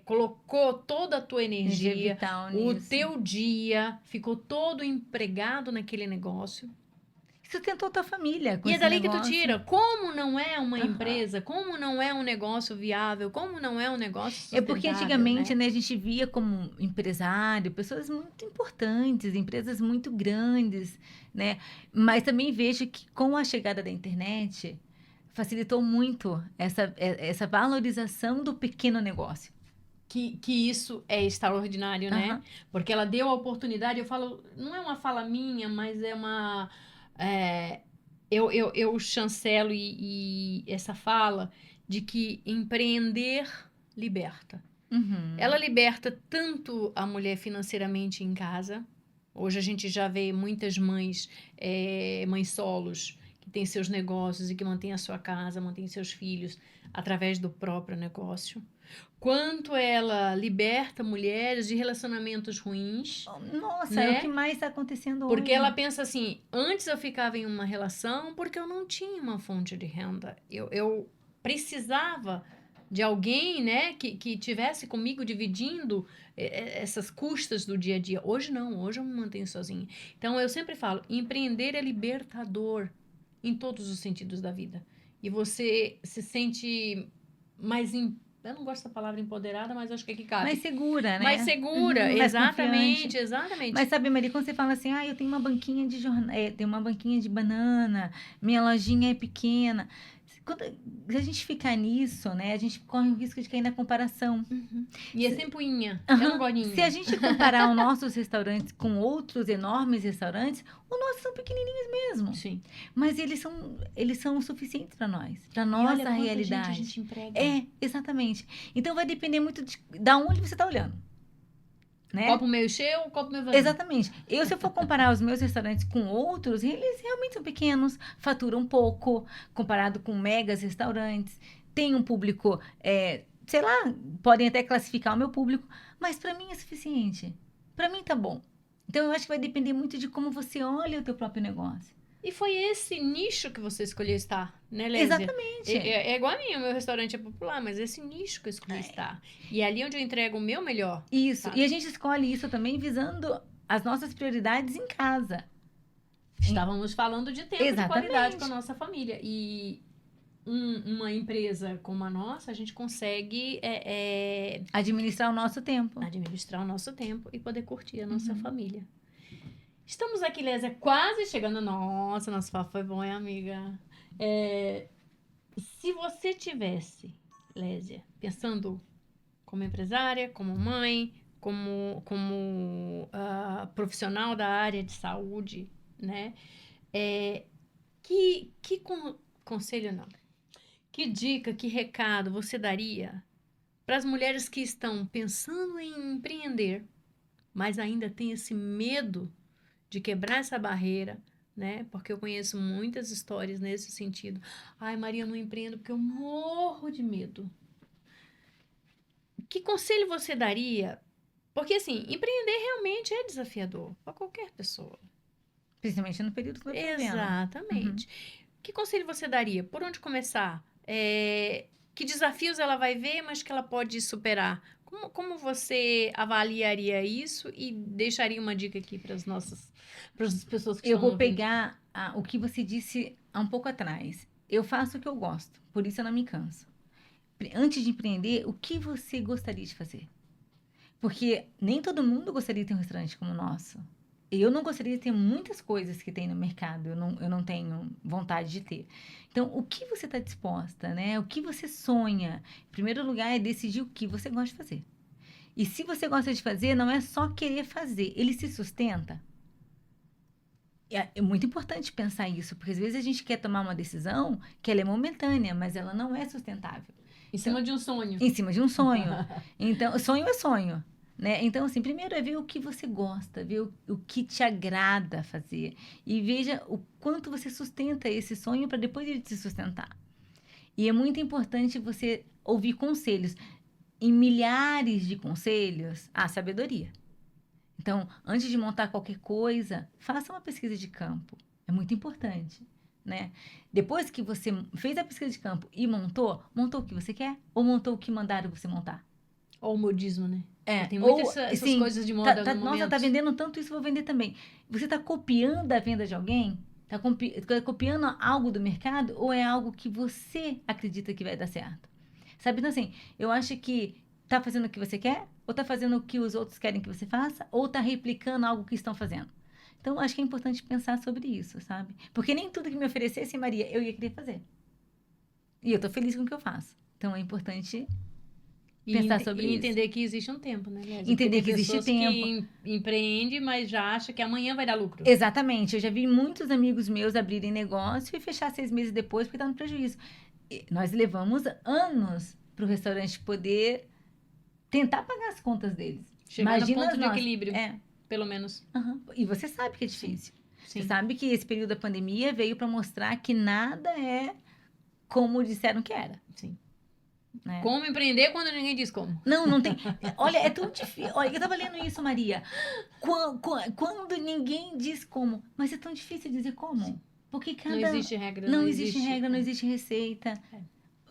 colocou toda a tua energia, o teu dia, ficou todo empregado naquele negócio. sustentou tua família com E é esse dali negócio. que tu tira. Como não é uma Aham. empresa, como não é um negócio viável, como não é um negócio É porque sustentável, antigamente, né? né, a gente via como empresário, pessoas muito importantes, empresas muito grandes, né? Mas também vejo que com a chegada da internet, facilitou muito essa valorização do pequeno negócio. Que isso é extraordinário, né? Aham. Porque ela deu a oportunidade, eu falo, não é uma fala minha, mas é uma. é, eu chancelo e essa fala de que empreender liberta. Uhum. Ela liberta tanto a mulher financeiramente em casa. Hoje a gente já vê muitas mães, mães solos, que têm seus negócios e que mantêm a sua casa, mantêm seus filhos através do próprio negócio. Quanto ela liberta mulheres de relacionamentos ruins, Nossa, é o que né? mais está acontecendo Porque ela hoje. pensa assim: antes eu ficava em uma relação porque eu não tinha uma fonte de renda. Eu precisava de alguém, né, que tivesse comigo dividindo essas custas do dia a dia. Hoje não, hoje eu me mantenho sozinha. Então eu sempre falo: empreender é libertador em todos os sentidos da vida. E você se sente mais. Eu não gosto da palavra empoderada, mas acho que aqui Mais cabe. segura, Mais né? segura, Uhum, mais confiante. exatamente, exatamente. Mas sabe, Maria, quando você fala assim, eu tenho uma banquinha de tem uma banquinha de banana, minha lojinha é pequena. Quando a gente ficar nisso, né, a gente corre o risco de cair na comparação. Uhum. E é Se, sempre unha, é um aham, se a golinha. gente comparar os nossos restaurantes com outros enormes restaurantes, os nossos são pequenininhos mesmo. Sim. Mas eles são o suficiente para nós, para E olha nossa quanta gente a realidade. gente emprega. É, exatamente. Então vai depender muito da onde você está olhando, né? Copo meio cheio, copo meio vazio. Exatamente. Se eu for comparar os meus restaurantes com outros, eles realmente são pequenos, faturam pouco, comparado com megas restaurantes. Tem um público, sei lá, podem até classificar o meu público, mas para mim é suficiente. Para mim tá bom. Então eu acho que vai depender muito de como você olha o teu próprio negócio. E foi esse nicho que você escolheu estar, né, Lésia? Exatamente. É igual a mim, o meu restaurante é popular, mas esse nicho que eu escolhi estar. E é ali onde eu entrego o meu melhor. Isso. Sabe? E a gente escolhe isso também visando as nossas prioridades em casa. Estávamos falando de tempo de qualidade com a Exatamente. nossa família. E uma empresa como a nossa, a gente consegue Administrar o nosso tempo. administrar o nosso tempo e poder curtir a nossa Uhum. família. Estamos aqui, Lésia, quase chegando. Nossa, nosso papo foi bom, hein, amiga? Se você tivesse, Lésia, pensando como empresária, como mãe, como profissional da área de saúde, né? Conselho não? Que dica, que recado você daria para as mulheres que estão pensando em empreender, mas ainda têm esse medo de quebrar essa barreira, né? Porque eu conheço muitas histórias nesse sentido. Ai, Maria, eu não empreendo porque eu morro de medo. Que conselho você daria? Porque, assim, empreender realmente é desafiador para qualquer pessoa. Principalmente no período que eu estou vivendo. Exatamente. Que conselho você daria? Por onde começar? Que desafios ela vai ver, mas que ela pode superar? Como você avaliaria isso e deixaria uma dica aqui para as pessoas que Eu estão vou ouvindo? pegar o que você disse há um pouco atrás. Eu faço o que eu gosto, por isso eu não me canso. Antes de empreender, o que você gostaria de fazer? Porque nem todo mundo gostaria de ter um restaurante como o nosso. Eu não gostaria de ter muitas coisas que tem no mercado, eu não tenho vontade de ter. Então, o que você está disposta, né? O que você sonha? Em primeiro lugar, é decidir o que você gosta de fazer. E se você gosta de fazer, não é só querer fazer, ele se sustenta. É muito importante pensar isso, porque às vezes a gente quer tomar uma decisão que ela é momentânea, mas ela não é sustentável. Em cima de um sonho. Em cima de um sonho. Então, sonho é sonho, né? Então, assim, primeiro é ver o que você gosta, ver o que te agrada fazer e veja o quanto você sustenta esse sonho para depois ele te sustentar. E é muito importante você ouvir conselhos. Em milhares de conselhos, há sabedoria. Então, antes de montar qualquer coisa, faça uma pesquisa de campo. É muito importante, né? Depois que você fez a pesquisa de campo e montou o que você quer ou montou o que mandaram você montar? Ou o modismo, né? Tem Ou, muitas essas assim, coisas de moda no nossa, momento. tá vendendo tanto isso, vou vender também. Você tá copiando a venda de alguém? Está copiando algo do mercado ou é algo que você acredita que vai dar certo? Sabe? Então, assim, eu acho que tá fazendo o que você quer, ou tá fazendo o que os outros querem que você faça, ou tá replicando algo que estão fazendo. Então, acho que é importante pensar sobre isso, sabe? Porque nem tudo que me oferecesse, Maria, eu ia querer fazer. E eu tô feliz com o que eu faço. Então, é importante pensar sobre E isso. entender que existe um tempo, né, Lésia? Porque Entender tem que existe pessoas que tempo. empreendem, mas já acham que amanhã vai dar lucro. Exatamente. Eu já vi muitos amigos meus abrirem negócio e fechar 6 meses depois porque tá no prejuízo. E nós levamos anos para o restaurante poder tentar pagar as contas deles. Chegar no Imagina ponto as de nossas. equilíbrio, pelo menos. Aham. E você sabe que é Sim, difícil. Você sim, sabe que esse período da pandemia veio para mostrar que nada é como disseram que era, sim. né? Como empreender quando ninguém diz como? Não, não tem. Olha, é tão difícil. Olha, eu tava lendo isso, Maria. Quando ninguém diz como, mas é tão difícil dizer como. Porque Não cada. existe regra, não Não existe existe. regra, não existe receita. É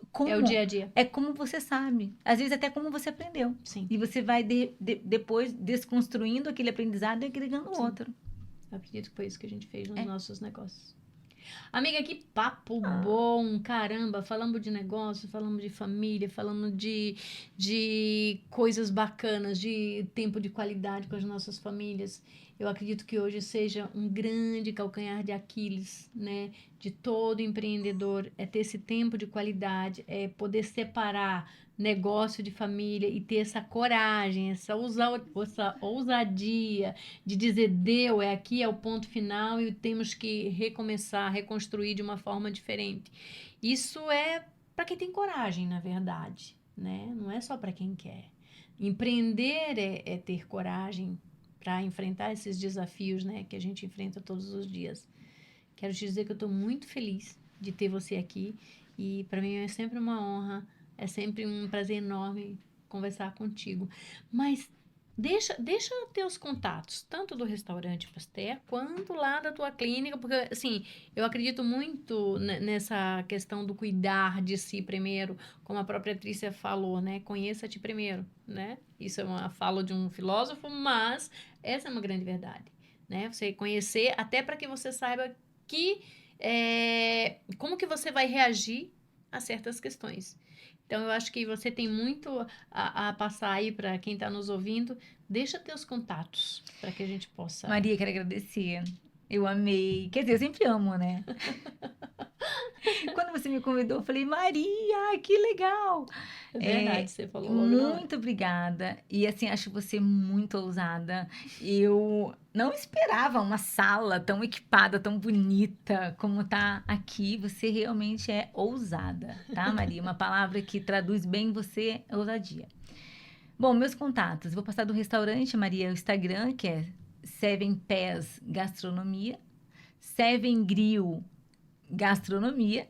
o Como? dia a dia. É como você sabe. Às vezes até como você aprendeu. Sim, E você vai depois desconstruindo aquele aprendizado e agregando sim. outro. Eu acredito que foi isso que a gente fez nos É. nossos negócios. Amiga, que papo Ah. bom, caramba. Falamos de negócio, falamos de família, falamos de coisas bacanas, de tempo de qualidade com as nossas famílias. Eu acredito que hoje seja um grande calcanhar de Aquiles, né? De todo empreendedor, é ter esse tempo de qualidade, é poder separar negócio de família e ter essa coragem, essa ousadia de dizer deu, é aqui, é o ponto final e temos que recomeçar, reconstruir de uma forma diferente. Isso é para quem tem coragem, na verdade, né? Não é só para quem quer. Empreender é ter coragem para enfrentar esses desafios, né, que a gente enfrenta todos os dias. Quero te dizer que eu estou muito feliz de ter você aqui e para mim é sempre uma honra, é sempre um prazer enorme conversar contigo. Mas deixa teus contatos, tanto do restaurante Pasteur quanto lá da tua clínica, porque assim, eu acredito muito nessa questão do cuidar de si primeiro, como a própria Trícia falou, né? Conheça-te primeiro, né? Isso é uma fala de um filósofo, mas essa é uma grande verdade, né? Você conhecer até para que você saiba que como que você vai reagir a certas questões. Então, eu acho que você tem muito a passar aí para quem está nos ouvindo. Deixa teus contatos para que a gente possa. Maria, quero agradecer. Eu amei. Quer dizer, eu sempre amo, né? Quando você me convidou, eu falei, Maria, que legal! É verdade, você falou logo na hora. Muito obrigada. E assim, acho você muito ousada. Eu não esperava uma sala tão equipada, tão bonita como tá aqui. Você realmente é ousada, tá, Maria? Uma palavra que traduz bem você é ousadia. Bom, meus contatos. Vou passar do restaurante, Maria, o Instagram, que é Seven Pés Gastronomia, Seven Grill Gastronomia.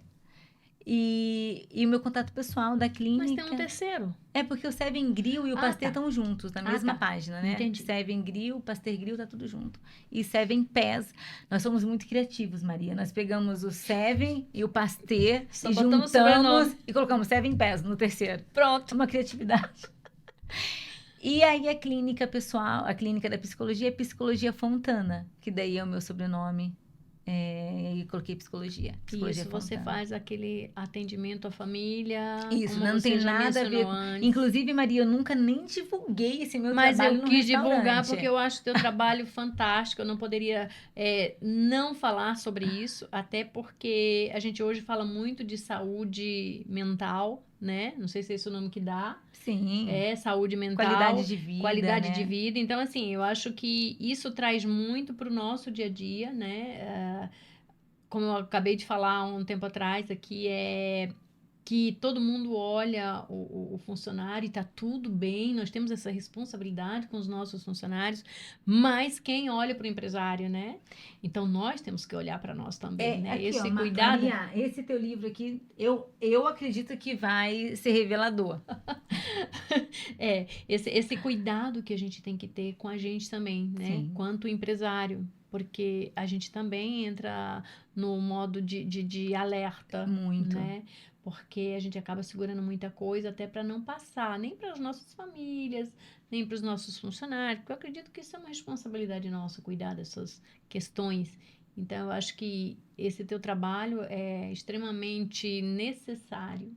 E o meu contato pessoal da Mas tem um clínica. terceiro. É porque o Seven Grill e o Pasteur tá. estão juntos, na mesma tá. página, né? Entendi. Seven Grill, Pasteur Grill, tá tudo junto. E Seven Pés. Nós somos muito criativos, Maria. Nós pegamos o Seven e o Pasteur Só e botamos juntamos sobrenome. e colocamos Seven Pés no terceiro. Pronto. Uma criatividade. E aí a clínica pessoal, a clínica da psicologia é Psicologia Fontana, que daí é o meu sobrenome. E aí coloquei psicologia. Psicologia Isso, você Fontana. faz aquele atendimento à família, Isso, como não você tem já nada a ver mencionou com... antes. Inclusive, Maria, eu nunca nem divulguei esse meu Mas trabalho eu no quis restaurante. divulgar porque eu acho teu trabalho fantástico. Eu não poderia não falar sobre isso, até porque a gente hoje fala muito de saúde mental, né? Não sei se é esse o nome que dá. Sim. Saúde mental, Qualidade de vida, qualidade né? de vida. Então, assim, eu acho que isso traz muito para o nosso dia a dia, né? Como eu acabei de falar um tempo atrás aqui, que todo mundo olha o funcionário e está tudo bem, nós temos essa responsabilidade com os nossos funcionários, mas quem olha para o empresário, né? Então nós temos que olhar para nós também, né? Aqui, Esse ó, cuidado. Maria, esse teu livro aqui, eu acredito que vai ser revelador. Esse cuidado que a gente tem que ter com a gente também, né? Sim. Quanto empresário, porque a gente também entra no modo de alerta, Muito. né? Porque a gente acaba segurando muita coisa até para não passar nem para as nossas famílias, nem para os nossos funcionários, porque eu acredito que isso é uma responsabilidade nossa, cuidar dessas questões. Então, eu acho que esse teu trabalho é extremamente necessário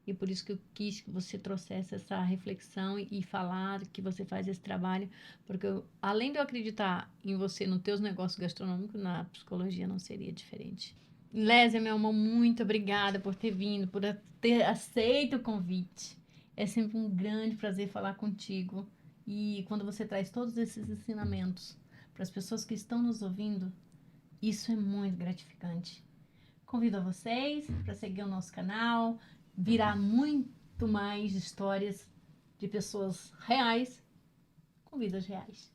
e por isso que eu quis que você trouxesse essa reflexão e falar que você faz esse trabalho, porque além de eu acreditar em você nos teus negócios gastronômicos, na psicologia não seria diferente. Lésia, meu amor, muito obrigada por ter vindo, por ter aceito o convite. É sempre um grande prazer falar contigo. E quando você traz todos esses ensinamentos para as pessoas que estão nos ouvindo, isso é muito gratificante. Convido a vocês para seguir o nosso canal, virá muito mais histórias de pessoas reais com vidas reais.